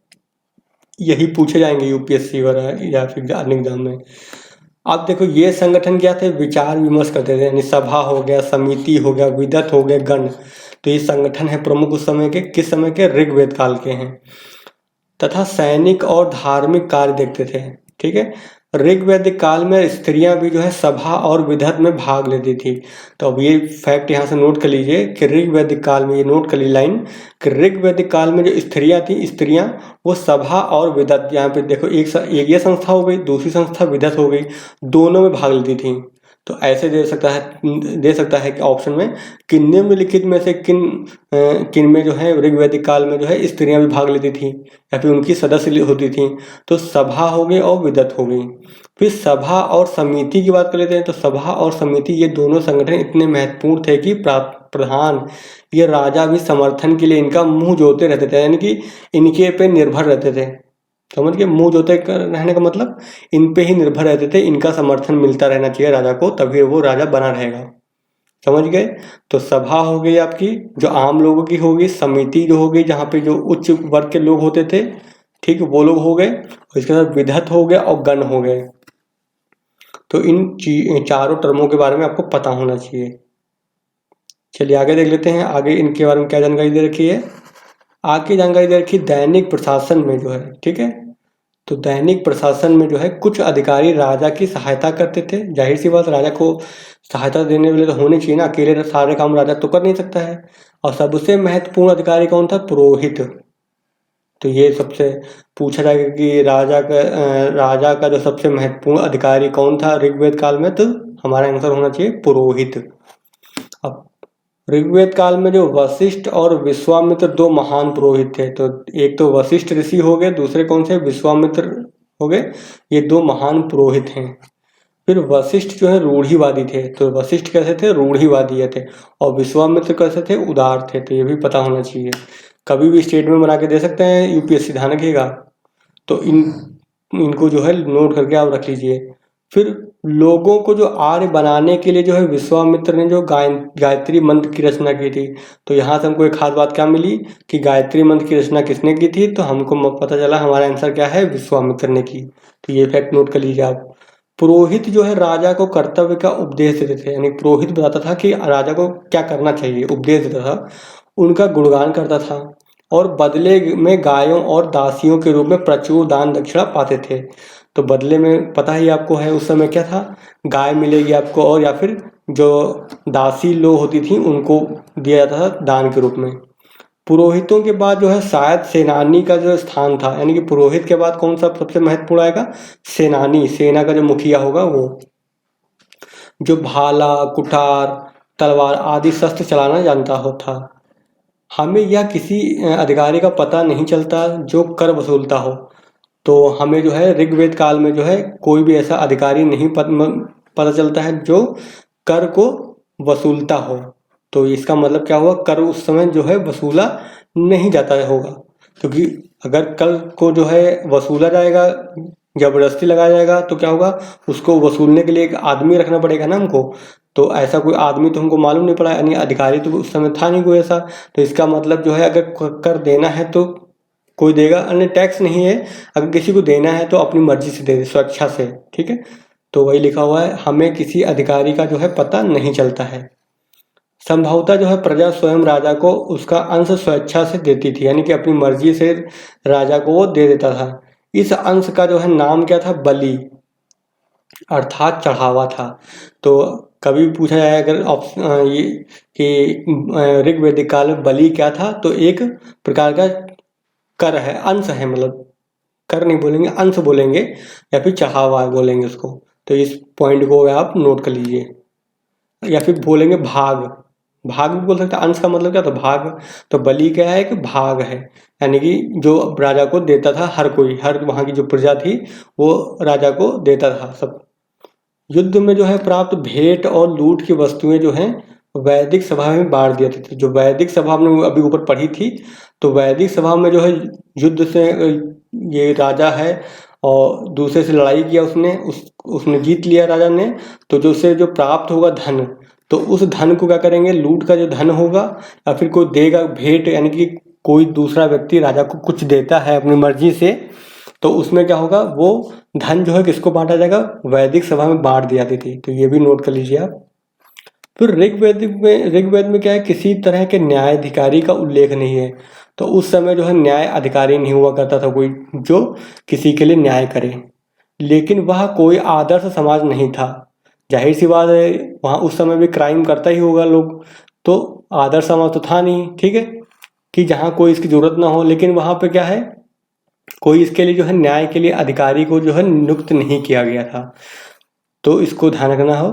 यही पूछे जाएंगे यूपीएससी वगैरह या फिर अन्य एग्जाम में। अब देखो ये संगठन क्या थे, विचार विमर्श करते थे, यानी सभा हो गया, समिति हो गया, विदत हो गया, गण, तो ये संगठन है प्रमुख उस समय के, किस समय के, ऋग्वेद काल के हैं, तथा सैनिक और धार्मिक कार्य देखते थे। ठीक है, ऋग्वैदिक काल में स्त्रियां भी जो है सभा और विधत में भाग लेती थी। तो अब ये फैक्ट यहाँ से नोट कर लीजिए कि ऋग्वैदिक काल में, ये नोट कर ली लाइन कि ऋग्वैदिक काल में जो स्त्रियां थी, स्त्रियां वो सभा और विधत, यहाँ पे देखो एक ये संस्था हो गई, दूसरी संस्था विधत हो गई, दोनों में भाग लेती थी। तो ऐसे दे सकता है कि ऑप्शन में कि निम्नलिखित में से किन में जो है ऋग्वैदिक काल में जो है स्त्रियां भी भाग लेती थी या फिर उनकी सदस्य होती थी। तो सभा हो गई और विधत हो गई। फिर सभा और समिति की बात कर लेते हैं। तो सभा और समिति ये दोनों संगठन इतने महत्वपूर्ण थे कि प्रधान ये राजा भी समर्थन के लिए इनका मुंह जोते रहते थे, यानी कि इनके पे निर्भर रहते थे। समझ गए? मुंह जोते रहने का मतलब इन पे ही निर्भर रहते थे, इनका समर्थन मिलता रहना चाहिए राजा को, तभी वो राजा बना रहेगा। समझ गए? तो सभा हो गई आपकी जो आम लोगों की होगी, समिति जो होगी जहाँ पे जो उच्च वर्ग के लोग होते थे, ठीक, वो लोग हो गए, और इसके साथ विधत हो गया और गण हो गए। तो इन चारों टर्मों के बारे में आपको पता होना चाहिए। चलिए आगे देख लेते हैं, आगे इनके बारे में क्या जानकारी दे रखी है। आगे जानकारी दे रखी दैनिक प्रशासन में जो है, ठीक है, तो दैनिक प्रशासन में जो है कुछ अधिकारी राजा की सहायता करते थे। जाहिर सी बात, राजा को सहायता देने वाले तो होने चाहिए ना, अकेले सारे काम राजा तो कर नहीं सकता है। और सबसे महत्वपूर्ण अधिकारी कौन था? पुरोहित। तो ये सबसे पूछा जाएगा कि राजा का जो सबसे महत्वपूर्ण अधिकारी कौन था ऋग्वेद काल में, तो हमारा आंसर होना चाहिए पुरोहित। अब ऋग्वेद काल में जो वशिष्ठ और विश्वामित्र दो महान पुरोहित थे, तो एक तो वशिष्ठ ऋषि हो गए, दूसरे कौन से? विश्वामित्र हो गए। ये दो महान पुरोहित हैं। फिर वशिष्ठ जो है रूढ़िवादी थे। तो वशिष्ठ कैसे थे? रूढ़िवादी थे। और विश्वामित्र कैसे थे? उदार थे। तो ये भी पता होना चाहिए। कभी भी स्टेटमेंट बना के दे सकते हैं यूपीएससी, ध्यान रखिएगा। तो इनको जो है नोट करके आप रख लीजिए। फिर लोगों को जो आर्य बनाने के लिए जो है विश्वामित्र ने जो गायत्री मंत्र की रचना की थी। तो यहाँ से हमको एक खास बात क्या मिली कि गायत्री मंत्र की रचना किसने की थी? तो हमको पता चला हमारा आंसर क्या है? विश्वामित्र ने की। तो ये फैक्ट नोट कर लीजिए आप। पुरोहित जो है राजा को कर्तव्य का उपदेश देते थे, यानी पुरोहित बताता था कि राजा को क्या करना चाहिए, उपदेश देता था, उनका गुणगान करता था, और बदले में गायों और दासियों के रूप में प्रचुर दान दक्षिणा पाते थे। तो बदले में पता ही आपको है उस समय क्या था, गाय मिलेगी आपको, और या फिर जो दासी लोग होती थी उनको दिया जाता था दान के रूप में। पुरोहितों के बाद जो है शायद सेनानी का जो स्थान था, यानी कि पुरोहित के बाद कौन सा सबसे महत्वपूर्ण आएगा? सेनानी, सेना का जो मुखिया होगा वो, जो भाला, कुठार, तलवार आदि शस्त्र चलाना जानता होता। हमें यह किसी अधिकारी का पता नहीं चलता जो कर वसूलता हो। तो हमें जो है ऋग्वेद काल में जो है कोई भी ऐसा अधिकारी नहीं पता चलता है जो कर को वसूलता हो। तो इसका मतलब क्या हुआ? कर उस समय जो है वसूला नहीं जाता होगा, क्योंकि अगर कर को जो है वसूला जाएगा, जबरदस्ती लगाया जाएगा, तो क्या होगा? उसको वसूलने के लिए एक आदमी रखना पड़ेगा ना हमको। तो ऐसा कोई आदमी तो हमको मालूम नहीं पड़ा, यानी अधिकारी तो उस समय था नहीं कोई ऐसा। तो इसका मतलब जो है अगर कर देना है तो कोई देगा, अन्य टैक्स नहीं है। अगर किसी को देना है तो अपनी मर्जी से दे दे, स्वेच्छा से, ठीक है। तो वही लिखा हुआ है, हमें किसी अधिकारी का जो है पता नहीं चलता है। संभवतः जो है प्रजा स्वयं राजा को उसका अंश स्वेच्छा से देती थी, यानी कि अपनी मर्जी से राजा को वो दे देता था। इस अंश का जो है नाम क्या था? बलि, अर्थात चढ़ावा था। तो कभी भी पूछा जाए अगर ये कि ऋग्वैदिक काल में बलि क्या था, तो एक प्रकार का कर है, अंश है, मतलब कर नहीं बोलेंगे, अंश बोलेंगे, या फिर चढ़ावा बोलेंगे उसको। तो इस पॉइंट को आप नोट कर लीजिए। या फिर बोलेंगे भाग, भाग भी बोल सकते हैं। अंश का मतलब क्या था? भाग। तो बलि क्या है? कि भाग है, यानी कि जो राजा को देता था, हर कोई, हर वहाँ की जो प्रजा थी वो राजा को देता था सब। युद्ध में जो है प्राप्त भेंट और लूट की वस्तुएं जो हैं वैदिक सभा में बांट दिया था। जो वैदिक सभा हमने अभी ऊपर पढ़ी थी, तो वैदिक सभा में जो है युद्ध से ये राजा है और दूसरे से लड़ाई किया उसने, उसने जीत लिया राजा ने। तो जो उससे जो प्राप्त होगा धन, तो उस धन को क्या करेंगे? लूट का जो धन होगा, या फिर कोई देगा भेंट, यानी कि कोई दूसरा व्यक्ति राजा को कुछ देता है अपनी मर्जी से, तो उसमें क्या होगा? वो धन जो है किसको बांटा जाएगा? वैदिक सभा में बांट दी जाती थी। तो ये भी नोट कर लीजिए आप। फिर ऋग्वेद में क्या है? किसी तरह के न्यायाधिकारी का उल्लेख नहीं है। तो उस समय जो है न्याय अधिकारी नहीं हुआ करता था कोई जो किसी के लिए न्याय करे। लेकिन वह कोई आदर्श समाज नहीं था। जाहिर सी बात है, वहाँ उस समय भी क्राइम करता ही होगा लोग, तो आदर्श समाज तो था नहीं, ठीक है, कि जहाँ कोई इसकी ज़रूरत ना हो। लेकिन वहाँ पे क्या है, कोई इसके लिए जो है न्याय के लिए अधिकारी को जो है नियुक्त नहीं किया गया था। तो इसको ध्यान रखना हो।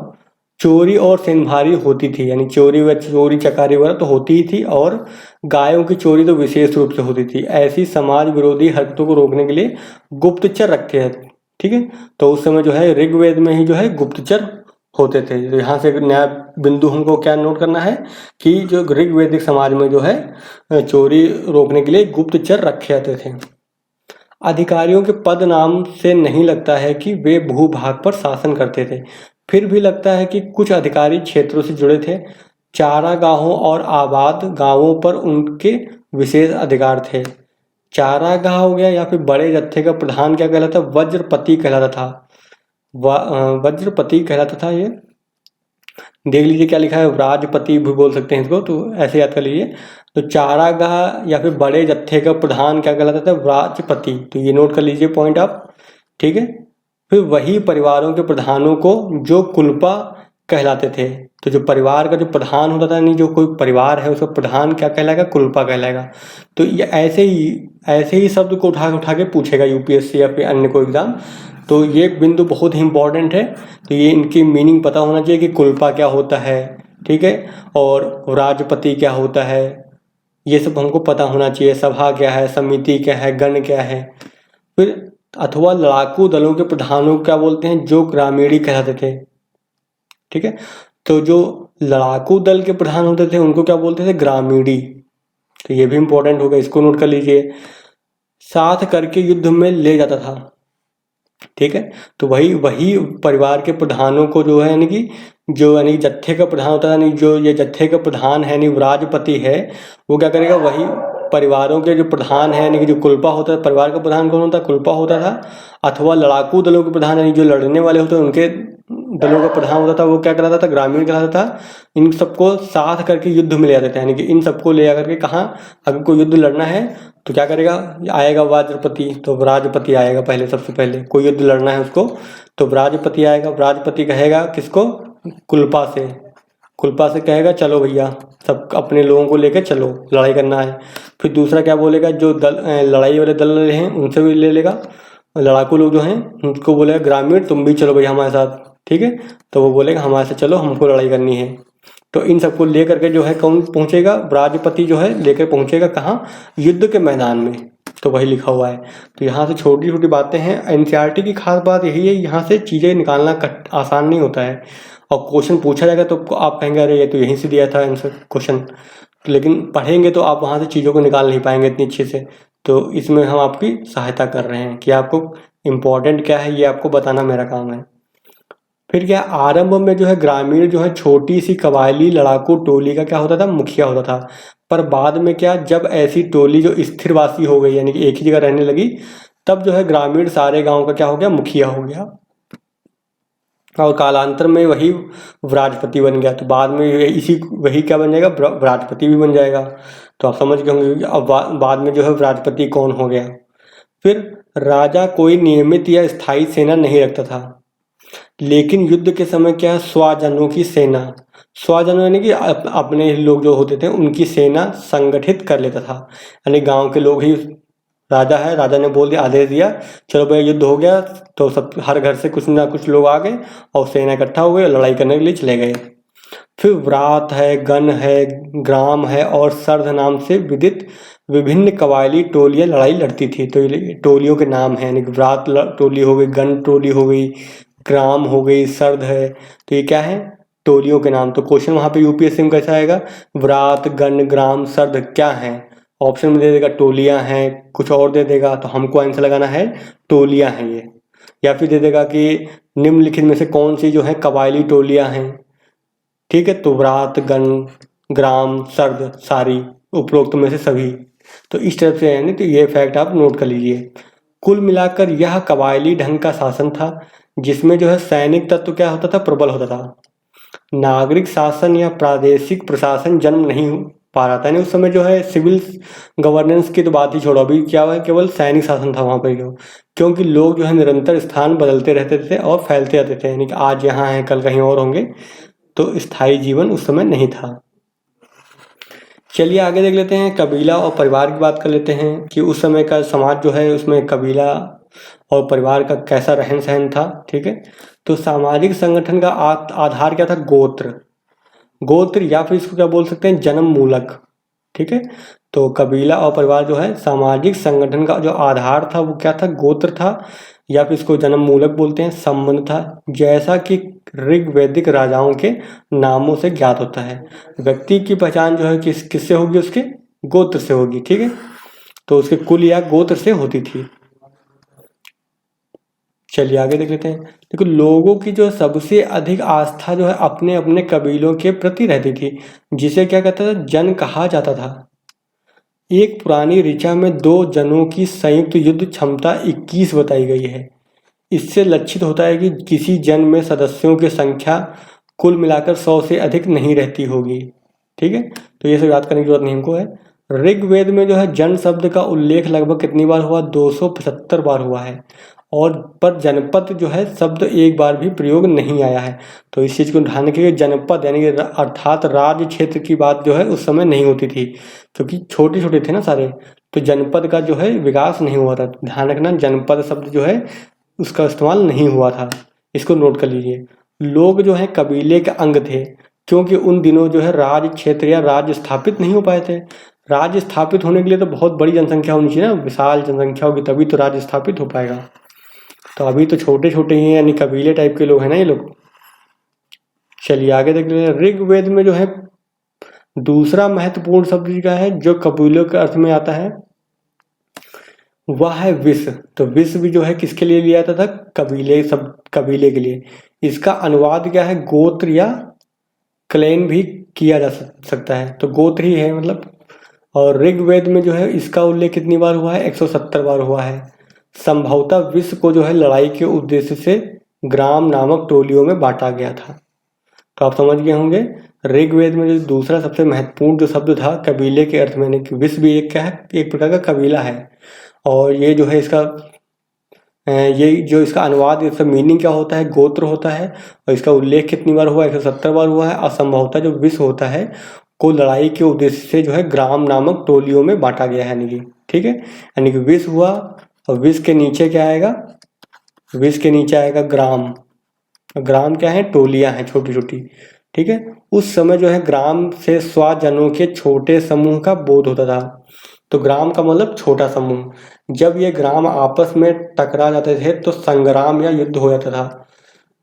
चोरी और सेंधमारी होती थी, यानी चोरी चकारी वगैरह तो होती ही थी, और गायों की चोरी तो विशेष रूप से होती थी। ऐसी समाज विरोधी हरकतों को रोकने के लिए गुप्तचर रखे हैं, ठीक है। तो उस समय जो है ऋग्वेद में ही जो है गुप्तचर होते थे। तो यहाँ से नया बिंदु हमको क्या नोट करना है कि जो ऋग्वैदिक समाज में जो है चोरी रोकने के लिए गुप्तचर रखे जाते थे। अधिकारियों के पद नाम से नहीं लगता है कि वे भूभाग पर शासन करते थे, फिर भी लगता है कि कुछ अधिकारी क्षेत्रों से जुड़े थे। चारागाहों और आबाद गांवों पर उनके विशेष अधिकार थे। चारागाह हो गया या फिर बड़े जत्थे का प्रधान क्या कहलाता, वज्रपति कहलाता था। वज्रपति कहलाता था ये। देख लीजिए क्या लिखा है, राजपति भी बोल सकते हैं इसको, तो ऐसे याद कर लीजिए। तो चारागाह या फिर बड़े जत्थे का प्रधान क्या कहलाता था, राजपति। तो ये नोट कर लीजिए पॉइंट आप, ठीक है। फिर वही परिवारों के प्रधानों को जो कुलपा कहलाते थे। तो जो परिवार का जो प्रधान होता था, यानी जो कोई परिवार है उसका प्रधान क्या कहलाएगा, कुलपा कहलाएगा। तो ये ऐसे ही शब्द को उठा के पूछेगा यूपीएससी या फिर अन्य कोई एग्जाम। तो ये बिंदु बहुत ही इंपॉर्टेंट है। तो ये इनकी मीनिंग पता होना चाहिए कि कुलपा क्या होता है, ठीक है, और राजपति क्या होता है, ये सब हमको पता होना चाहिए। सभा क्या है, समिति क्या है, गण क्या है। फिर अथवा लड़ाकू दलों के प्रधानों को क्या बोलते हैं, जो ग्रामीणी कहलाते थे, ठीक है। तो जो लड़ाकू दल के प्रधान होते थे उनको क्या बोलते थे, ग्रामीणी। तो ये भी इंपॉर्टेंट होगा, इसको नोट कर लीजिए। साथ करके युद्ध में ले जाता था, ठीक है। तो वही परिवार के प्रधानों को जो है, यानी कि जो यानी जत्थे का प्रधान होता है, यानी जो ये जत्थे का प्रधान है यानी राजपति है, वो क्या करेगा, वही परिवारों के जो प्रधान है यानी कि जो कुलपा होता है, परिवार का प्रधान कौन होता है, कुलपा होता था। अथवा लड़ाकू दलों के प्रधान यानी जो लड़ने वाले होते हैं उनके दलों का प्रधान होता था, वो क्या कहलाता था, ग्रामीण कहलाता था। इन सबको साथ करके युद्ध में ले जाते थे, यानी कि इन सबको ले जाकर के कहाँ, अगर कोई युद्ध लड़ना है तो क्या करेगा, आएगा वज्रपति, तो राजपति आएगा पहले, सबसे पहले कोई युद्ध लड़ना है उसको तो राजपति आएगा। राजपति कहेगा किसको, कुलपा से कहेगा चलो भैया सब अपने लोगों को लेकर चलो, लड़ाई करना है। फिर दूसरा क्या बोलेगा, जो दल लड़ाई वाले दल हैं उनसे भी ले लेगा, लड़ाकू लोग जो हैं उनको बोलेगा ग्रामीण तुम भी चलो भैया हमारे साथ, ठीक है। तो वो बोलेगा हमारे से चलो, हमको लड़ाई करनी है। तो इन सबको लेकर के जो है कौन पहुंचेगा, राजपति जो है लेकर पहुंचेगा कहाँ, युद्ध के मैदान में। तो वही लिखा हुआ है। तो यहाँ से छोटी छोटी बातें हैं। एनसीईआरटी की खास बात यही है, यहाँ से चीज़ें निकालना आसान नहीं होता है, और क्वेश्चन पूछा जाएगा तो आप कहेंगे अरे ये तो यहीं से दिया था आंसर क्वेश्चन, लेकिन पढ़ेंगे तो आप वहाँ से चीज़ों को निकाल नहीं पाएंगे इतनी अच्छे से। तो इसमें हम आपकी सहायता कर रहे हैं कि आपको इम्पोर्टेंट क्या है ये आपको बताना मेरा काम है। फिर क्या, आरंभ में जो है ग्रामीण जो है छोटी सी कबायली लड़ाकू टोली का क्या होता था, मुखिया होता था। पर बाद में क्या, जब ऐसी टोली जो स्थिरवासी हो गई यानी कि एक ही जगह रहने लगी, तब जो है ग्रामीण सारे गांव का क्या हो गया, मुखिया हो गया, और कालांतर में वही राजपति बन गया। तो बाद में वही क्या बन जाएगा, राजपति भी बन जाएगा। तो आप समझ गए होंगे कि अब बाद में जो है राजपति कौन हो गया। फिर राजा कोई नियमित या स्थायी सेना नहीं रखता था, लेकिन युद्ध के समय क्या, स्वजनों की सेना, स्वजनों यानी कि अपने लोग जो होते थे उनकी सेना संगठित कर लेता था। यानी गांव के लोग ही, राजा है, राजा ने बोल दिया, आदेश दिया चलो भाई युद्ध हो गया, तो सब हर घर से कुछ ना कुछ लोग आ गए और सेना इकट्ठा हो गए, लड़ाई करने के लिए चले गए। फिर व्रात है, गण है, ग्राम है और सर्ध नाम से विदित विभिन्न कबायली टोलियां लड़ाई लड़ती थी। तो ये टोलियों के नाम हैं, यानी कि व्रात टोली हो गई, गण टोली हो गई, ग्राम हो गई, सर्द है। तो ये क्या है, टोलियों के नाम। तो क्वेश्चन वहाँ पे यूपीएससी में कैसा आएगा, व्रात गण ग्राम सर्द क्या है, ऑप्शन में दे देगा टोलियां हैं, कुछ और दे देगा, तो हमको आंसर लगाना है टोलियां हैं ये। या फिर दे देगा कि निम्नलिखित में से कौन सी जो है कबायली टोलियां हैं, ठीक है। तो व्रात गण ग्राम सर्द सारी उपरोक्त में से सभी। तो इस तरह से यानी तो ये फैक्ट आप नोट कर लीजिए। कुल मिलाकर यह कबायली ढंग का शासन था, जिसमें जो है सैनिक तत्व क्या होता था, प्रबल होता था। नागरिक शासन या प्रादेशिक प्रशासन जन्म नहीं पा रहा था। यानी उस समय जो है सिविल गवर्नेंस की तो बात ही छोड़ो, अभी क्या हुआ है, केवल सैनिक शासन था वहाँ पर जो, क्योंकि लोग जो है निरंतर स्थान बदलते रहते थे और फैलते जाते थे, यानी कि आज यहाँ हैं कल कहीं और होंगे, तो स्थायी जीवन उस समय नहीं था। चलिए आगे देख लेते हैं, कबीला और परिवार की बात कर लेते हैं कि उस समय का समाज जो है उसमें कबीला और परिवार का कैसा रहन सहन था। ठीक है, तो सामाजिक संगठन का आधार क्या था, गोत्र, गोत्र या फिर इसको क्या बोल सकते हैं, जन्म मूलक। ठीक है, तो कबीला और परिवार जो है सामाजिक संगठन का जो आधार था वो क्या था, गोत्र था, या फिर इसको जन्म मूलक बोलते हैं, संबंध था, जैसा कि ऋग्वैदिक राजाओं के नामों से ज्ञात होता है। व्यक्ति की पहचान जो है किससे होगी, उसके गोत्र से होगी। ठीक है, तो उसके कुल या गोत्र से होती थी। चलिए आगे देख लेते हैं। देखो, लोगों की जो सबसे अधिक आस्था जो है अपने अपने कबीलों के प्रति रहती थी, जिसे क्या कहता था, जन कहा जाता था। एक पुरानी ऋचा में दो जनों की संयुक्त युद्ध क्षमता 21 बताई गई है। इससे लक्षित होता है कि किसी जन में सदस्यों की संख्या कुल मिलाकर 100 से अधिक नहीं रहती होगी। ठीक है, तो ये सब याद करने की जरूरत नहीं हमको है। ऋग्वेद में जो है जन शब्द का उल्लेख लगभग कितनी बार हुआ, 275 बार हुआ है, और पर जनपद जो है शब्द एक बार भी प्रयोग नहीं आया है। तो इस चीज़ को ध्यान रखिए, जनपद यानी कि अर्थात राज्य क्षेत्र की बात जो है उस समय नहीं होती थी, क्योंकि छोटे छोटे थे ना सारे, तो जनपद का जो है विकास नहीं हुआ था। ध्यान रखना, जनपद शब्द जो है उसका इस्तेमाल नहीं हुआ था, इसको नोट कर लीजिए। लोग जो है कबीले के अंग थे, क्योंकि उन दिनों जो है राज्य क्षेत्र या राज्य स्थापित नहीं हो पाए थे। राज्य स्थापित होने के लिए तो बहुत बड़ी जनसंख्या होनी चाहिए ना, विशाल जनसंख्या होगी तभी तो राज्य स्थापित हो पाएगा। तो अभी तो छोटे छोटे ही हैं, यानी कबीले टाइप के लोग हैं ना ये लोग। चलिए आगे देख लेते हैं। ऋग्वेद में जो है दूसरा महत्वपूर्ण शब्द क्या है जो कबीलों के अर्थ में आता है, वह है विष। तो विष भी जो है किसके लिए लिया जाता था, कबीले, सब कबीले के लिए। इसका अनुवाद क्या है, गोत्र या क्लैन भी किया जा सकता है, तो गोत्र ही है मतलब। और ऋग्वेद में जो है इसका उल्लेख कितनी बार हुआ है, 170 बार हुआ है। संभवतः विष को जो है लड़ाई के उद्देश्य से ग्राम नामक टोलियों में बांटा गया था। तो आप समझ गए होंगे, ऋग्वेद में जो दूसरा सबसे महत्वपूर्ण जो शब्द था कबीले के अर्थ में, कि विष भी एक क्या है, एक प्रकार का कबीला है। और ये जो है इसका ये जो इसका अनुवाद, इसका मीनिंग क्या होता है, गोत्र होता है। और इसका उल्लेख कितनी बार हुआ, 170 बार हुआ है। असंभवतः जो विष होता है को लड़ाई के उद्देश्य से जो है ग्राम नामक टोलियों में बांटा गया है, यानी कि ठीक है, यानी कि विष हुआ, और विष के नीचे क्या आएगा, विष के नीचे आएगा ग्राम। ग्राम क्या है, टोलियां हैं छोटी छोटी। ठीक है, उस समय जो है ग्राम से स्वजनों के छोटे समूह का बोध होता था। तो ग्राम का मतलब छोटा समूह। जब ये ग्राम आपस में टकरा जाते थे तो संग्राम या युद्ध हो जाता था।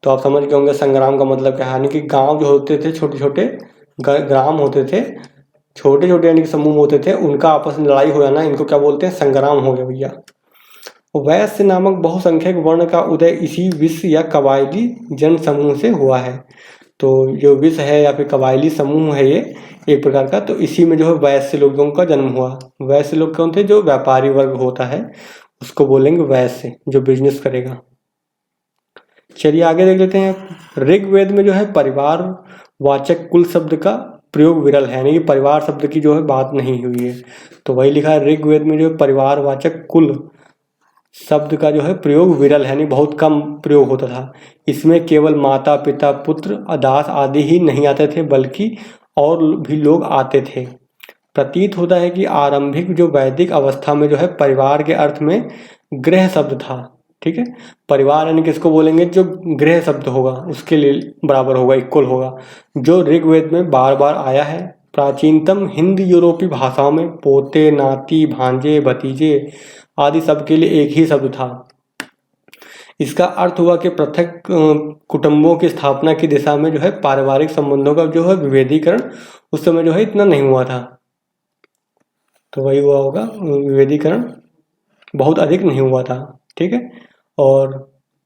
तो आप समझ गए होंगे संग्राम का मतलब क्या है, यानी कि गांव जो होते थे छोटे छोटे ग्राम होते थे, छोटे छोटे यानी कि समूह होते थे, उनका आपस में लड़ाई हो जाना, इनको क्या बोलते हैं, संग्राम हो गया भैया। वैश्य नामक बहुसंख्यक वर्ण का उदय इसी विष या कबायली जन समूह से हुआ है। तो जो विष है या फिर कबायली समूह है ये एक प्रकार का, तो इसी में जो है वैश्य लोगों का जन्म हुआ। वैश्य लोग कौन थे, जो व्यापारी वर्ग होता है उसको बोलेंगे वैश्य, जो बिजनेस करेगा। चलिए आगे देख लेते हैं। ऋग्वेद में जो है परिवार वाचक कुल शब्द का प्रयोग विरल है, यानी कि परिवार शब्द की जो है बात नहीं हुई है। तो वही लिखा है, ऋग्वेद में जो है परिवार वाचक कुल शब्द का जो है प्रयोग विरल है, यानी बहुत कम प्रयोग होता था। इसमें केवल माता पिता पुत्र दास आदि ही नहीं आते थे, बल्कि और भी लोग आते थे। प्रतीत होता है कि आरंभिक जो वैदिक अवस्था में जो है परिवार के अर्थ में गृह शब्द था। ठीक है, परिवार यानी किसको बोलेंगे, जो गृह शब्द होगा उसके लिए बराबर होगा, इक्वल होगा, जो ऋग्वेद में बार बार आया है। प्राचीनतम हिंद यूरोपीय भाषाओं में पोते, नाती, भांजे, भतीजे आदि सब के लिए एक ही शब्द था। इसका अर्थ हुआ कि पृथक कुटुंबों की स्थापना की दिशा में जो है पारिवारिक संबंधों का जो है विभेदीकरण उस समय जो है इतना नहीं हुआ था। तो वही हुआ होगा, विभेदीकरण बहुत अधिक नहीं हुआ था। ठीक है, और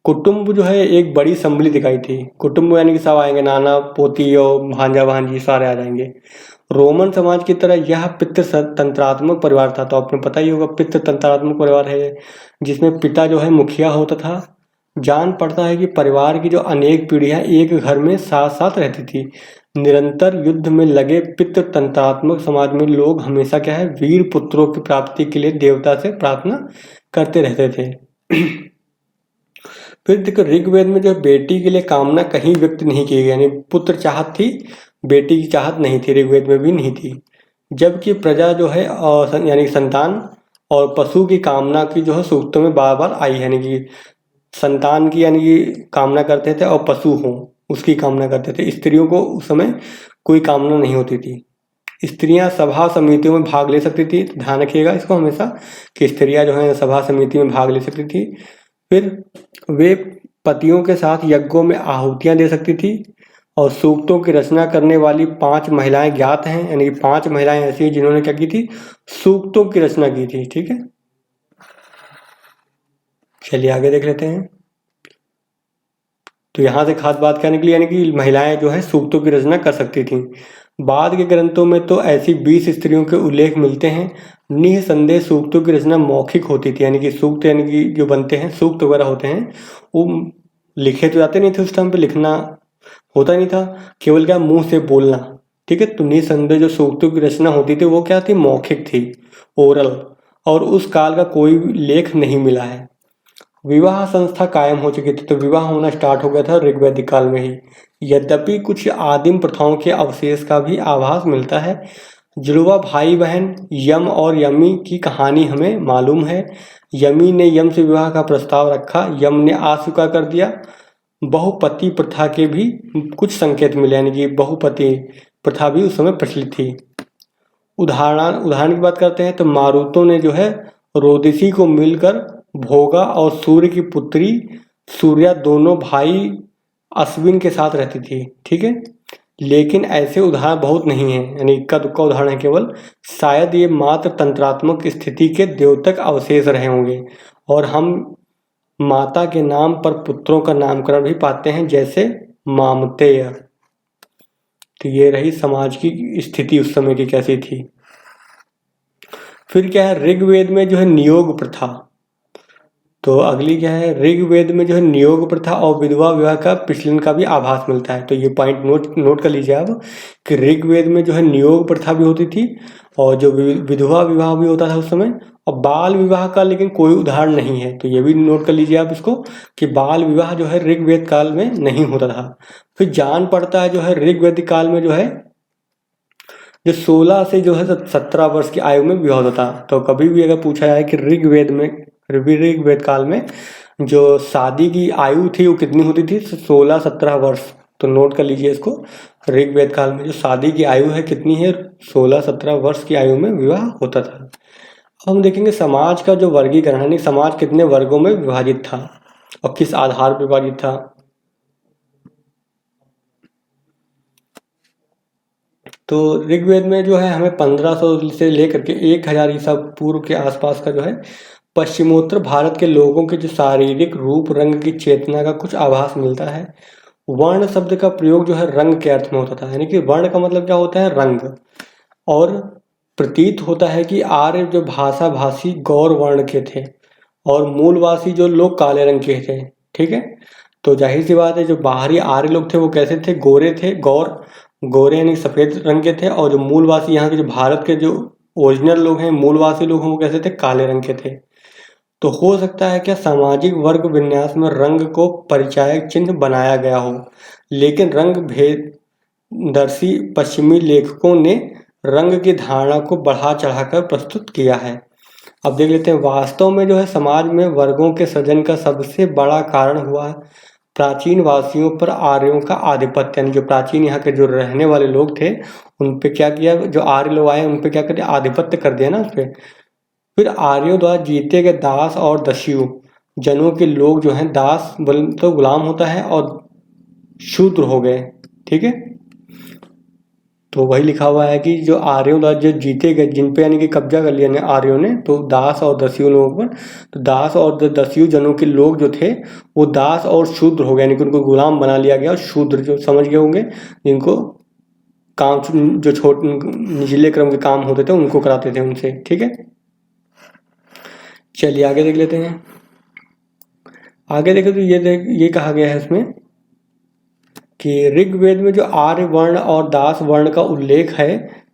कुटुंब जो है एक बड़ी संभली दिखाई थी। कुटुंब यानी कि सब आएंगे, नाना पोती और भांजा भांजी सारे आ जाएंगे। रोमन समाज की तरह यह पितृतंत्रात्मक परिवार था। तो आपने पता ही होगा पितृतंत्रात्मक परिवार है, जिसमें पिता जो है मुखिया होता था। जान पड़ता है कि परिवार की जो अनेक पीढ़ियां एक घर में साथ साथ रहती थी। निरंतर युद्ध में लगे पितृतंत्रात्मक समाज में लोग हमेशा क्या है, वीर पुत्रों की प्राप्ति के लिए देवता से प्रार्थना करते रहते थे। फिर देखो ऋग्वेद में जो बेटी के लिए कामना कहीं व्यक्त नहीं की गई, यानी पुत्र चाहत थी, बेटी की चाहत नहीं थी, ऋग्वेद में भी नहीं थी। जबकि प्रजा जो है यानी संतान और पशु की कामना की जो है सूक्तों में बार बार आई है, यानी कि संतान की यानी कि कामना करते थे और पशु हो उसकी कामना करते थे। स्त्रियों को उस समय कोई कामना नहीं होती थी। स्त्रियां सभा समितियों में भाग ले सकती थी, तो ध्यान रखिएगा इसको हमेशा कि स्त्रियां जो है सभा समिति में भाग ले सकती थी। फिर वे पतियों के साथ यज्ञों में आहुतियां दे सकती थी। और सूक्तों की रचना करने वाली 5 महिलाएं ज्ञात हैं, यानी कि 5 महिलाएं ऐसी हैं जिन्होंने क्या की थी, सूक्तों की रचना की थी। ठीक है, चलिए आगे देख लेते हैं। तो यहाँ से खास बात क्या निकली, यानी कि महिलाएं जो है सूक्तों की रचना कर सकती थीं। बाद के ग्रंथों में तो ऐसी 20 स्त्रियों के उल्लेख मिलते हैं। निसंदेह सूक्तों की रचना मौखिक होती थी, यानी कि सूक्त यानी कि जो बनते हैं सूक्त वगैरह होते हैं वो लिखे तो जाते नहीं थे, उस टाइम पे लिखना होता नहीं था, केवल क्या मुंह से बोलना। ठीक है, तो निसंदेह जो सूक्तों की रचना होती थी वो क्या थी, मौखिक थी, ओरल, और उस काल का कोई लेख नहीं मिला है। विवाह संस्था कायम हो चुकी थी, तो विवाह होना स्टार्ट हो गया था ऋग्वैदिक काल में ही। यद्यपि कुछ आदिम प्रथाओं के अवशेष का भी आभास मिलता है। जुड़वा भाई बहन यम और यमी की कहानी हमें मालूम है। यमी ने यम से विवाह का प्रस्ताव रखा, यम ने अस्वीकार कर दिया। बहुपति प्रथा के भी कुछ संकेत मिले, यानी कि बहुपति प्रथा भी उस समय प्रचलित थी। उदाहरण की बात करते हैं तो मारुतों ने जो है रोदिसी को मिलकर भोगा और सूर्य की पुत्री सूर्या दोनों भाई अश्विन के साथ रहती थी। ठीक है, लेकिन ऐसे उदाहरण बहुत नहीं है, यानी इक्का दुक्का उदाहरण है केवल। शायद ये मात्र तंत्रात्मक स्थिति के द्योतक अवशेष रहे होंगे। और हम माता के नाम पर पुत्रों का नामकरण भी पाते हैं, जैसे मामतेय। तो ये रही समाज की स्थिति उस समय की कैसी थी। फिर क्या है, ऋग्वेद में जो है नियोग प्रथा। तो अगली क्या है, ऋग्वेद में जो है नियोग प्रथा और विधवा विवाह का प्रचलन का भी आभास मिलता है। तो ये पॉइंट नोट कर लीजिए आप कि ऋग्वेद में जो है नियोग प्रथा भी होती थी और जो विधवा विवाह भी होता था उस समय, और बाल विवाह का लेकिन कोई उदाहरण नहीं है। तो ये भी नोट कर लीजिए आप इसको कि बाल विवाह जो है ऋग्वेद काल में नहीं होता था। फिर जान पड़ता है जो है ऋग्वेदिक काल में जो है जो 16 से जो है 17 वर्ष की आयु में विवाह होता था। तो कभी भी अगर पूछा जाए कि ऋग्वेद काल में जो शादी की आयु थी वो कितनी होती थी, 16-17 वर्ष। तो नोट कर लीजिए इसको, ऋग्वेद काल में जो शादी की आयु है कितनी है, 16-17 वर्ष की आयु में विवाह होता था। अब हम देखेंगे समाज का जो वर्गीकरण है, समाज कितने वर्गों में विभाजित था और किस आधार पर विभाजित था। तो ऋग्वेद में जो है हमें 1500 से लेकर के 1000 ईसा पूर्व के आसपास का जो है पश्चिमोत्तर भारत के लोगों के जो शारीरिक रूप रंग की चेतना का कुछ आभास मिलता है। वर्ण शब्द का प्रयोग जो है रंग के अर्थ में होता था, यानी कि वर्ण का मतलब क्या होता है, रंग। और प्रतीत होता है कि आर्य जो भाषा भाषी गौर वर्ण के थे और मूलवासी जो लोग काले रंग के थे। ठीक है, तो जाहिर सी बात है जो बाहरी आर्य लोग थे वो कैसे थे, गोरे थे, गोरे यानी सफेद रंग के थे। और जो मूलवासी यहाँ के जो भारत के जो ओरिजिनल लोग हैं, मूलवासी लोग हैं, वो कैसे थे, काले रंग के थे। तो हो सकता है क्या सामाजिक वर्ग विन्यास में रंग को परिचायक चिन्ह बनाया गया हो, लेकिन रंग भेददर्शी पश्चिमी लेखकों ने रंग की धारणा को बढ़ा चढ़ाकर प्रस्तुत किया है। अब देख लेते हैं, वास्तव में जो है समाज में वर्गों के सृजन का सबसे बड़ा कारण हुआ प्राचीन वासियों पर आर्यों का आधिपत्य, यानी जो प्राचीन यहाँ के जो रहने वाले लोग थे उन पे क्या किया, जो आर्य लोग आए उन पे क्या कर दिया, आधिपत्य कर दिया ना उस पे। फिर आर्यों द्वारा जीते गए दास और दस्यु जनों के लोग जो हैं, दास तो गुलाम होता है और शूद्र हो गए। ठीक है, तो वही लिखा हुआ है कि जो आर्यों द्वारा जो जीते गए, जिन पे यानी कि कब्जा कर लिया ने आर्यों ने, तो दास और दस्यु लोगों पर। तो दास और दस्यु जनों के लोग जो थे वो दास और शूद्र हो गए, यानी कि उनको गुलाम बना लिया गया। और शूद्र जो समझ गए होंगे, जिनको काम जो छोटे निचले क्रम के काम होते थे उनको कराते थे उनसे। ठीक है, चलिए आगे देख लेते हैं। आगे देखें तो ये कहा गया है इसमें कि ऋग्वेद में जो आर्य वर्ण और दास वर्ण का उल्लेख है,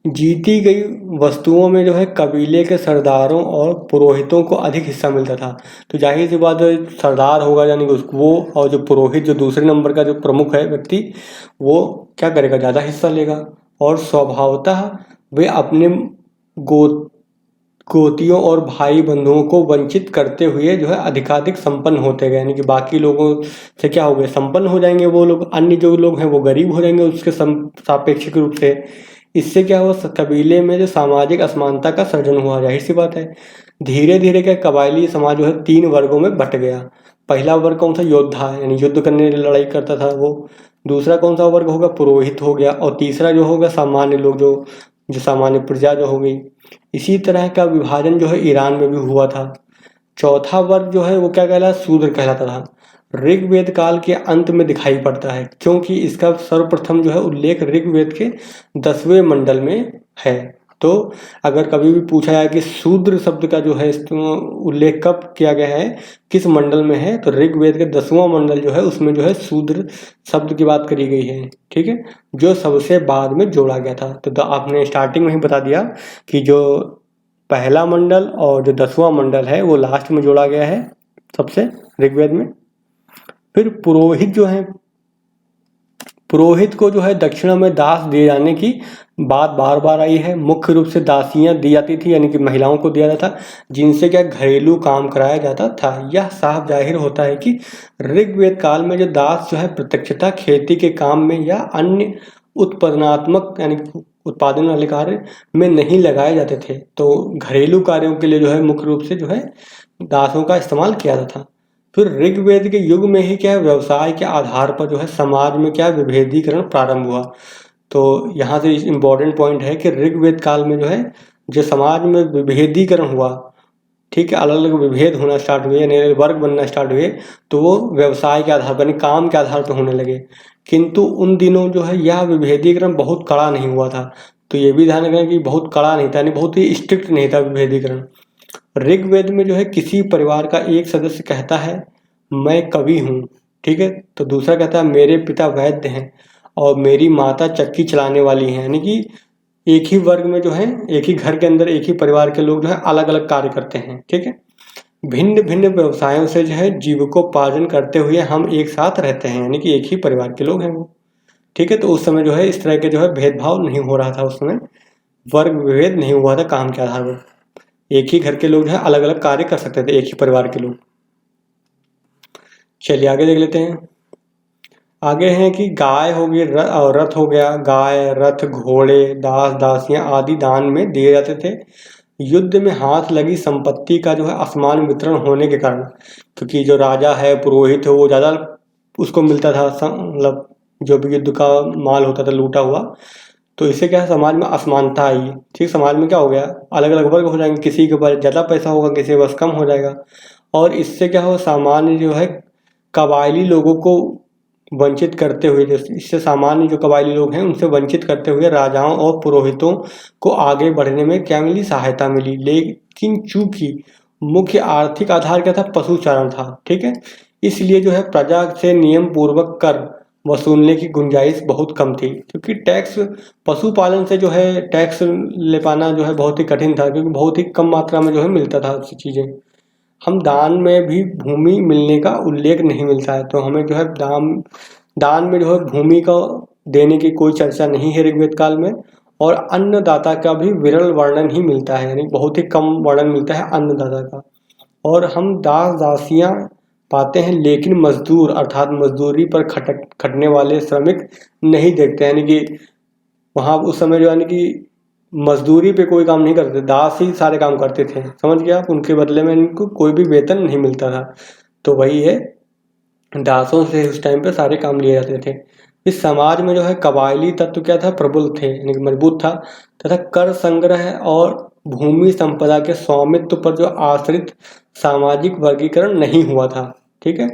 जीती गई वस्तुओं में जो है कबीले के सरदारों और पुरोहितों को अधिक हिस्सा मिलता था। तो जाहिर सी बात है, सरदार होगा यानी कि वो, और जो पुरोहित जो दूसरे नंबर का जो प्रमुख है व्यक्ति, वो क्या करेगा, ज़्यादा हिस्सा लेगा। और स्वभावतः वे अपने गोतियों और भाई बंधुओं को वंचित करते हुए जो है अधिकाधिक संपन्न होते गए, यानी कि बाकी लोगों से क्या हो गए, संपन्न हो जाएंगे वो लोग, अन्य जो लोग हैं वो गरीब हो जाएंगे उसके सापेक्षिक रूप से। इससे क्या हुआ, कबीले में जो सामाजिक असमानता का सर्जन हुआ। जाहिर सी बात है, धीरे धीरे क्या कबायली समाज जो है 3 वर्गों में बट गया। पहला वर्ग कौन सा, योद्धा, यानी युद्ध करने लड़ाई करता था वो। दूसरा कौन सा वर्ग होगा, पुरोहित हो गया। और तीसरा जो होगा सामान्य लोग, जो सामान्य प्रजा जो हो गई। इसी तरह का विभाजन जो है ईरान में भी हुआ था। चौथा वर्ग जो है वो क्या कहलाता, शूद्र कहलाता था। ऋग्वेद काल के अंत में दिखाई पड़ता है, क्योंकि इसका सर्वप्रथम जो है उल्लेख ऋग्वेद के 10वें मंडल में है। तो अगर कभी भी पूछा जाए कि शूद्र शब्द का जो है उल्लेख कब किया गया है, किस मंडल में है, तो ऋग्वेद के 10वां मंडल जो है उसमें जो है शूद्र शब्द की बात करी गई है। ठीक है, जो सबसे बाद में जोड़ा गया था। तो आपने स्टार्टिंग में ही बता दिया कि जो पहला मंडल और जो 10वां मंडल है वो लास्ट में जोड़ा गया है सबसे ऋग्वेद में। फिर पुरोहित जो है, पुरोहित को जो है दक्षिणा में दास दिए जाने की बात बार बार आई है। मुख्य रूप से दासियां दी जाती थी, यानी कि महिलाओं को दिया जाता, जिनसे क्या घरेलू काम कराया जाता था। यह साफ जाहिर होता है कि ऋग्वेद काल में जो दास जो है प्रत्यक्षतः खेती के काम में या अन्य उत्पादनात्मक यानी उत्पादन वाले कार्य में नहीं लगाए जाते थे। तो घरेलू कार्यों के लिए जो है मुख्य रूप से जो है दासों का इस्तेमाल किया जाता था। फिर ऋग्वेद के युग में ही क्या व्यवसाय के आधार पर जो है समाज में क्या विभेदीकरण प्रारंभ हुआ। तो यहाँ से इम्पोर्टेंट पॉइंट है कि ऋग्वेद काल में जो है जो समाज में विभेदीकरण हुआ, ठीक है, अलग अलग विभेद होना स्टार्ट हुए, यानी वर्ग बनना स्टार्ट हुए, तो वो व्यवसाय के आधार पर, काम के आधार पर होने लगे। किंतु उन दिनों जो है यह विभेदीकरण बहुत कड़ा नहीं हुआ था। तो ये भी ध्यान रखना कि बहुत कड़ा नहीं था, यानी बहुत ही स्ट्रिक्ट नहीं था विभेदीकरण। ऋग्वेद में जो है किसी परिवार का एक सदस्य कहता है मैं कवि हूँ, ठीक है, तो दूसरा कहता है मेरे पिता वैद्य हैं और मेरी माता चक्की चलाने वाली हैं। यानी कि एक ही वर्ग में जो है, एक ही घर के अंदर एक ही परिवार के लोग जो है अलग अलग कार्य करते हैं। ठीक है, भिन्न भिन्न व्यवसायों से जो है जीविकोपार्जन करते हुए हम एक साथ रहते हैं, यानी कि एक ही परिवार के लोग हैं वो। ठीक है, तो उस समय जो है इस तरह के जो है भेदभाव नहीं हो रहा था, उस समय वर्ग विभेद नहीं हुआ था काम के आधार पर। एक ही घर के लोग जो है अलग अलग कार्य कर सकते थे, एक ही परिवार के लोग। चलिए आगे देख लेते हैं। आगे हैं कि गाय हो गई और रथ हो गया। गाय, रथ, घोड़े, दास दासियां आदि दान में दिए जाते थे। युद्ध में हाथ लगी संपत्ति का जो है असमान वितरण होने के कारण, क्योंकि जो राजा है, पुरोहित है, वो ज़्यादा उसको मिलता था, मतलब जो भी युद्ध का माल होता था लूटा हुआ। तो इससे क्या है, समाज में असमानता आई। ठीक, समाज में क्या हो गया, अलग अलग वर्ग हो जाएंगे, किसी के पास ज़्यादा पैसा होगा, किसी के पास कम हो जाएगा। और इससे क्या हो, सामान्य जो है कबायली लोगों को वंचित करते हुए, इससे सामान्य जो कबायली लोग हैं उनसे वंचित करते हुए राजाओं और पुरोहितों को आगे बढ़ने में क्या मिली, सहायता मिली। लेकिन चूंकि मुख्य आर्थिक आधार क्या था, पशुचारण था। ठीक है, इसलिए जो है प्रजा से नियम पूर्वक कर वसूलने की गुंजाइश बहुत कम थी, क्योंकि टैक्स, पशुपालन से जो है टैक्स ले पाना जो है बहुत ही कठिन था, क्योंकि बहुत ही कम मात्रा में जो है मिलता था उससे चीज़ें। हम दान में भी भूमि मिलने का उल्लेख नहीं मिलता है, तो हमें जो है दान में जो है भूमि का देने की कोई चर्चा नहीं है ऋग्वेद काल में। और अन्नदाता का भी विरल वर्णन ही मिलता है, यानी बहुत ही कम वर्णन मिलता है अन्नदाता का। और हम दास दासियां पाते हैं, लेकिन मजदूर अर्थात मजदूरी पर खटने वाले श्रमिक नहीं देखते, यानी कि वहाँ उस समय जो, यानी कि मजदूरी पे कोई काम नहीं करते, दास ही सारे काम करते थे। समझ गया आप, उनके बदले में इनको कोई भी वेतन नहीं मिलता था। तो वही है, दासों से उस टाइम पे सारे काम लिए जाते थे। इस समाज में जो है कबायली तत्व क्या था, प्रबल थे, यानी कि मजबूत था, तथा कर संग्रह और भूमि संपदा के स्वामित्व पर जो आश्रित सामाजिक वर्गीकरण नहीं हुआ था। ठीक है,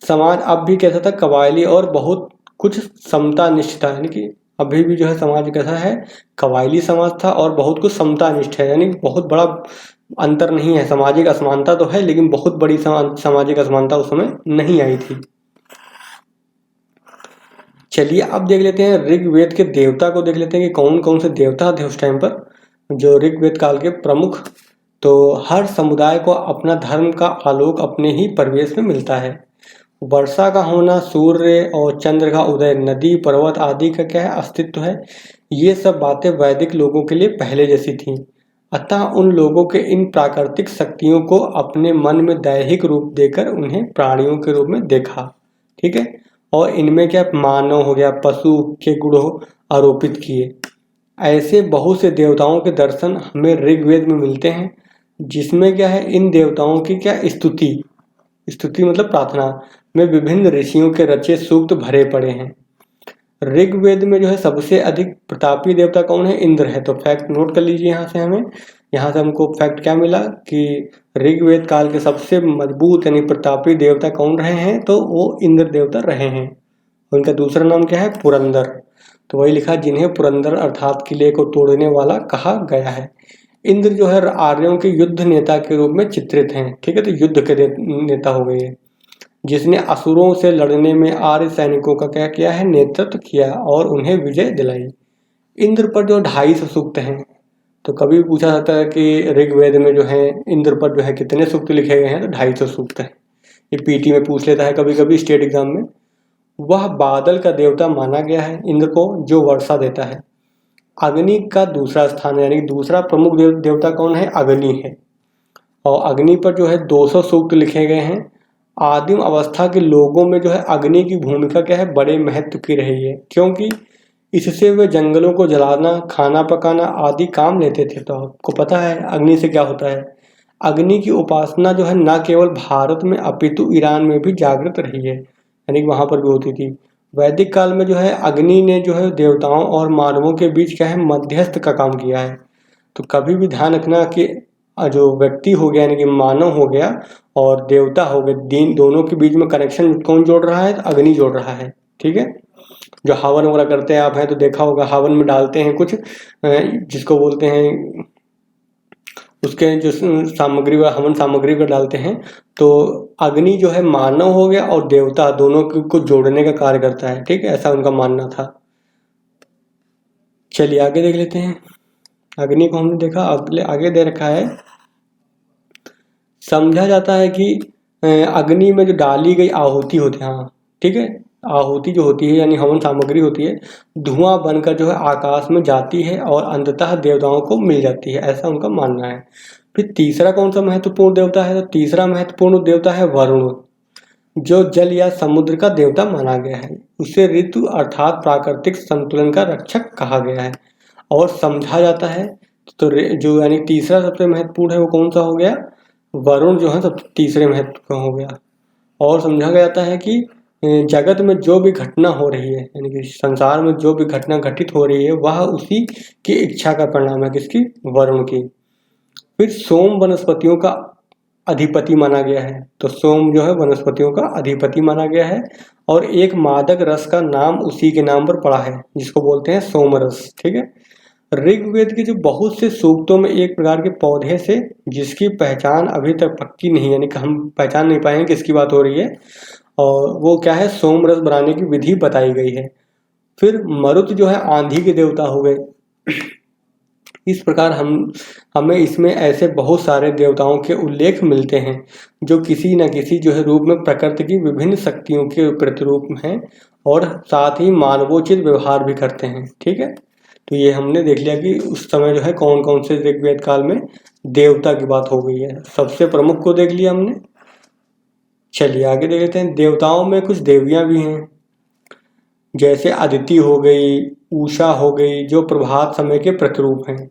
समाज अब भी कैसा था, कबायली और बहुत कुछ समता निष्ठ था, यानी कि अभी भी जो है समाज कैसा है, कबायली समाज था और बहुत कुछ समता निष्ठ है, यानी बहुत बड़ा अंतर नहीं है। सामाजिक असमानता तो है, लेकिन बहुत बड़ी सामाजिक असमानता उस समय नहीं आई थी। चलिए अब देख लेते हैं ऋग्वेद के देवता को, देख लेते हैं कि कौन कौन से देवता थे उस टाइम पर जो ऋग्वेद काल के प्रमुख। तो हर समुदाय को अपना धर्म का आलोक अपने ही परिवेश में मिलता है। वर्षा का होना, सूर्य और चंद्र का उदय, नदी पर्वत आदि का क्या है अस्तित्व है, ये सब बातें वैदिक लोगों के लिए पहले जैसी थीं। अतः उन लोगों के इन प्राकृतिक शक्तियों को अपने मन में दैहिक रूप देकर उन्हें प्राणियों के रूप में देखा। ठीक है, और इनमें क्या मानव हो गया, पशु के गुण आरोपित किए। ऐसे बहुत से देवताओं के दर्शन हमें ऋग्वेद में मिलते हैं, जिसमें क्या है इन देवताओं की क्या स्तुति, स्तुति मतलब प्रार्थना में विभिन्न ऋषियों के रचे सूक्त भरे पड़े हैं। ऋग्वेद में जो है सबसे अधिक प्रतापी देवता कौन है, इंद्र है। तो फैक्ट नोट कर लीजिए यहाँ से हमको फैक्ट क्या मिला कि ऋग्वेद काल के सबसे मजबूत यानी प्रतापी देवता कौन रहे हैं, तो वो इंद्र देवता रहे हैं। उनका दूसरा नाम क्या है, पुरंदर। तो वही लिखा, जिन्हें पुरंदर अर्थात किले को तोड़ने वाला कहा गया है। इंद्र जो है आर्यों के युद्ध नेता के रूप में चित्रित हैं। ठीक है, तो युद्ध के नेता हो गए, जिसने असुरों से लड़ने में आर्य सैनिकों का क्या किया है, नेतृत्व किया और उन्हें विजय दिलाई। इंद्र पर जो 250 सूक्त हैं। तो कभी पूछा जाता है कि ऋग्वेद में जो है इंद्र पर जो है कितने सूक्त लिखे गए हैं, तो 250 सूक्त हैं। ये पीटी में पूछ लेता है कभी कभी स्टेट एग्जाम में। वह बादल का देवता माना गया है इंद्र को, जो वर्षा देता है। अग्नि का दूसरा स्थान यानी दूसरा प्रमुख देवता कौन है, अग्नि है। और अग्नि पर जो है 200 सूक्त लिखे गए हैं। आदिम अवस्था के लोगों में जो है अग्नि की भूमिका क्या है, बड़े महत्व की रही है, क्योंकि इससे वे जंगलों को जलाना, खाना पकाना आदि काम लेते थे। तो आपको पता है अग्नि से क्या होता है। अग्नि की उपासना जो है न केवल भारत में अपितु ईरान में भी जागृत रही है, यानी कि वहाँ पर भी होती थी। वैदिक काल में जो है अग्नि ने जो है देवताओं और मानवों के बीच क्या है, मध्यस्थ का काम किया है। तो कभी भी ध्यान रखना कि जो व्यक्ति हो गया यानी कि मानव हो गया और देवता हो गए, दिन दोनों के बीच में कनेक्शन कौन जोड़ रहा है, अग्नि जोड़ रहा है। ठीक है, जो हवन वगैरह करते हैं आप हैं तो देखा होगा, हवन में डालते हैं कुछ जिसको बोलते हैं, उसके जो सामग्री व हवन सामग्री को डालते हैं। तो अग्नि जो है मानव हो गया और देवता दोनों को जोड़ने का कार्य करता है। ठीक है, ऐसा उनका मानना था। चलिए आगे देख लेते हैं। अग्नि को हमने देखा, आगे दे रखा है, समझा जाता है कि अग्नि में जो डाली गई आहुति होती है, हाँ ठीक है, आहुति जो होती है यानी हवन सामग्री होती है, धुआं बनकर जो है आकाश में जाती है और अंततः देवताओं को मिल जाती है, ऐसा उनका मानना है। फिर तीसरा कौन सा महत्वपूर्ण देवता है, तो तीसरा महत्वपूर्ण देवता है वरुण, जो जल या समुद्र का देवता माना गया है। उसे ऋतु अर्थात प्राकृतिक संतुलन का रक्षक कहा गया है और समझा जाता है। तो जो यानी तीसरा सबसे महत्वपूर्ण है वो कौन सा हो गया, वरुण जो है सब तीसरे महत्व का हो गया। और समझा गया जाता है कि जगत में जो भी घटना हो रही है यानी कि संसार में जो भी घटना घटित हो रही है वह उसी की इच्छा का परिणाम है, किसकी, वरुण की। फिर सोम वनस्पतियों का अधिपति माना गया है। तो सोम जो है वनस्पतियों का अधिपति माना गया है और एक मादक रस का नाम उसी के नाम पर पड़ा है, जिसको बोलते हैं सोमरस। ठीक है, ऋग्वेद के जो बहुत से सूक्तों में एक प्रकार के पौधे से, जिसकी पहचान अभी तक पक्की नहीं, यानी कि हम पहचान नहीं पाए हैं किसकी बात हो रही है, और वो क्या है, सोमरस बनाने की विधि बताई गई है। फिर मरुत जो है आंधी के देवता हो गए। इस प्रकार हमें इसमें ऐसे बहुत सारे देवताओं के उल्लेख मिलते हैं जो किसी न किसी जो है रूप में प्रकृति की विभिन्न शक्तियों के प्रतिरूप हैं और साथ ही मानवोचित व्यवहार भी करते हैं। ठीक है, तो ये हमने देख लिया कि उस समय जो है कौन कौन से ऋग्वेद काल में देवता की बात हो गई है। सबसे प्रमुख को देख लिया हमने। चलिए आगे देख लेते हैं। देवताओं में कुछ देवियां भी हैं, जैसे अदिति हो गई, उषा हो गई, जो प्रभात समय के प्रतिरूप हैं।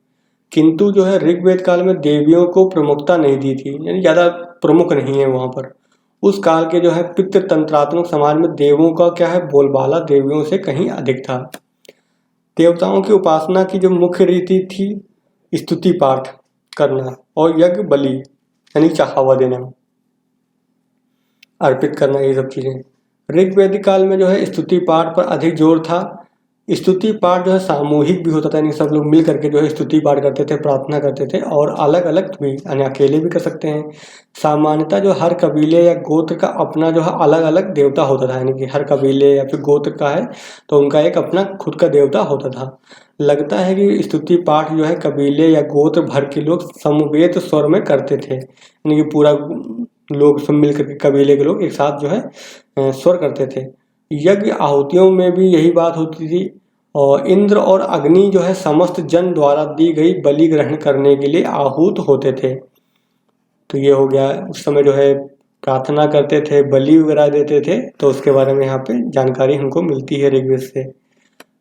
किंतु जो है ऋग्वेद काल में देवियों को प्रमुखता नहीं दी थी, यानी ज़्यादा प्रमुख नहीं है वहाँ पर। उस काल के जो है पितृतंत्रात्मक समाज में देवों का क्या है, बोलबाला देवियों से कहीं अधिक था। देवताओं की उपासना की जो मुख्य रीति थी, स्तुति पाठ करना और यज्ञ बलि यानी चढ़ावा देना, अर्पित करना, ये सब चीज़ें। ऋग्वेदिक काल में जो है स्तुति पाठ पर अधिक जोर था। स्तुति पाठ जो है सामूहिक भी होता था, यानी सब लोग मिल करके जो है स्तुति पाठ करते थे, प्रार्थना करते थे, और अलग अलग भी यानी अकेले भी कर सकते हैं। सामान्यतः जो हर कबीले या गोत्र का अपना जो है अलग अलग देवता होता था, यानी कि हर कबीले या फिर गोत्र का है तो उनका एक अपना खुद का देवता होता था। लगता है कि स्तुति पाठ जो है कबीले या गोत्र भर के लोग समवेत स्वर में करते थे, यानी कि पूरा लोग सब मिल करके कबीले के लोग एक साथ जो है स्वर करते थे। यज्ञ आहुतियों में भी यही बात होती थी, और इंद्र और अग्नि जो है समस्त जन द्वारा दी गई बलि ग्रहण करने के लिए आहूत होते थे। तो ये हो गया, उस समय जो है प्रार्थना करते थे, बलि वगैरह देते थे, तो उसके बारे में यहाँ पे जानकारी हमको मिलती है ऋग्वेद से।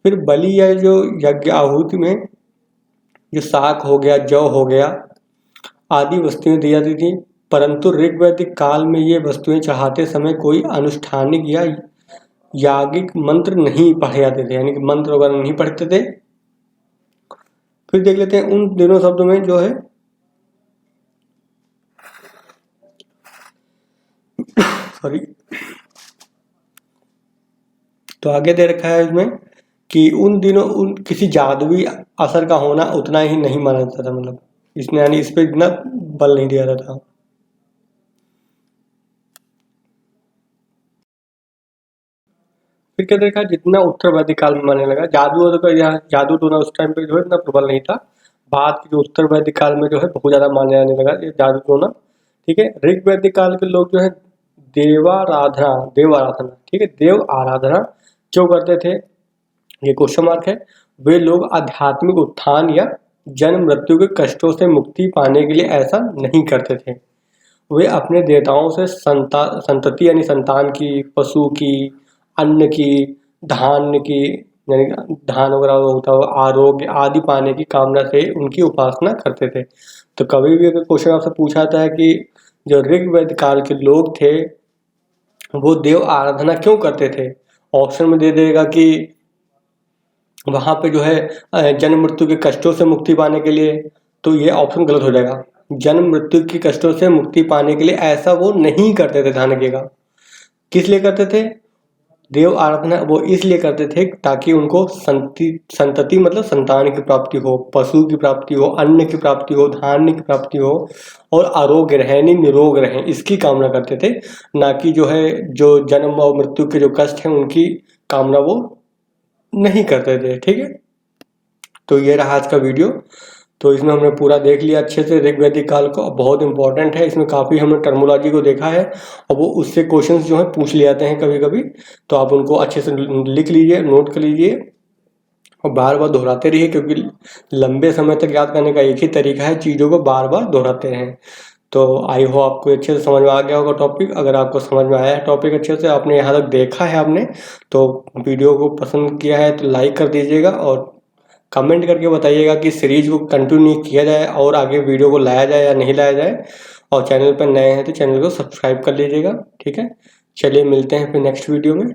फिर बलि या जो यज्ञ आहुति में जो साग हो गया, जौ हो गया आदि वस्तुएं दी जाती थी, परंतु ऋग्वैदिक काल में ये वस्तुएं चढ़ाते समय कोई अनुष्ठानिक या यागिक मंत्र नहीं पढ़े जाते थे, यानी कि मंत्र वगैरह नहीं पढ़ते थे। फिर देख लेते हैं उन दोनों शब्दों में जो है सॉरी, तो आगे दे रखा है इसमें कि उन दिनों किसी जादुई असर का होना उतना ही नहीं माना जाता था, मतलब इसमें यानी इस पे इतना बल नहीं दिया जाता था। फिर क्या देखा, जितना उत्तर वैदिक काल में मानने लगा जादू, तो यहाँ जादू टोना उस टाइम पे जो है इतना प्रबल नहीं था। बाद के जो उत्तर वैदिक काल में जो है बहुत ज्यादा मानने जाने लगा ये जादू टोना। ठीक है, ऋग वैदिक काल के लोग जो है देव आराधना, ठीक है, देव आराधना जो करते थे, ये क्वेश्चन मार्क है। वे लोग आध्यात्मिक उत्थान या जन्म मृत्यु के कष्टों से मुक्ति पाने के लिए ऐसा नहीं करते थे। वे अपने देवताओं से संतति यानी संतान की, पशु की, अन्न की, धान्य की, यानी धान वगैरह होता हो, आरोग्य आदि पाने की कामना से उनकी उपासना करते थे। तो कभी भी अगर क्वेश्चन आपसे पूछा जाता है कि जो ऋग्वेद काल के लोग थे वो देव आराधना क्यों करते थे, ऑप्शन में दे देगा कि वहां पे जो है जन्म मृत्यु के कष्टों से मुक्ति पाने के लिए, तो ये ऑप्शन गलत हो जाएगा। जन्म मृत्यु के कष्टों से मुक्ति पाने के लिए ऐसा वो नहीं करते थे, ध्यान रखिएगा। किस लिए करते थे देव आराधना, वो इसलिए करते थे ताकि उनको संतति मतलब संतान की प्राप्ति हो, पशु की प्राप्ति हो, अन्न की प्राप्ति हो, धान्य की प्राप्ति हो, और आरोग्य रहे यानी निरोग रहे, इसकी कामना करते थे। ना कि जो है जो जन्म और मृत्यु के जो कष्ट हैं उनकी कामना वो नहीं करते थे। ठीक है, तो ये रहा आज का वीडियो। तो इसमें हमने पूरा देख लिया अच्छे से ऋग्वैदिक काल को, बहुत इंपॉर्टेंट है, इसमें काफ़ी हमने टर्मोलॉजी को देखा है, और वो उससे क्वेश्चंस जो है पूछ ले जाते हैं कभी कभी, तो आप उनको अच्छे से लिख लीजिए, नोट कर लीजिए, और बार बार दोहराते रहिए, क्योंकि लंबे समय तक याद करने का एक ही तरीका है, चीज़ों को बार बार दोहराते रहें। तो आई हो आपको अच्छे से समझ में आ गया होगा टॉपिक। अगर आपको समझ में आया है टॉपिक अच्छे से, आपने यहाँ तक देखा है आपने, तो वीडियो को पसंद किया है तो लाइक कर दीजिएगा, और कमेंट करके बताइएगा कि सीरीज को कंटिन्यू किया जाए और आगे वीडियो को लाया जाए या नहीं लाया जाए। और चैनल पर नए हैं तो चैनल को सब्सक्राइब कर लीजिएगा। ठीक है, चलिए मिलते हैं फिर नेक्स्ट वीडियो में।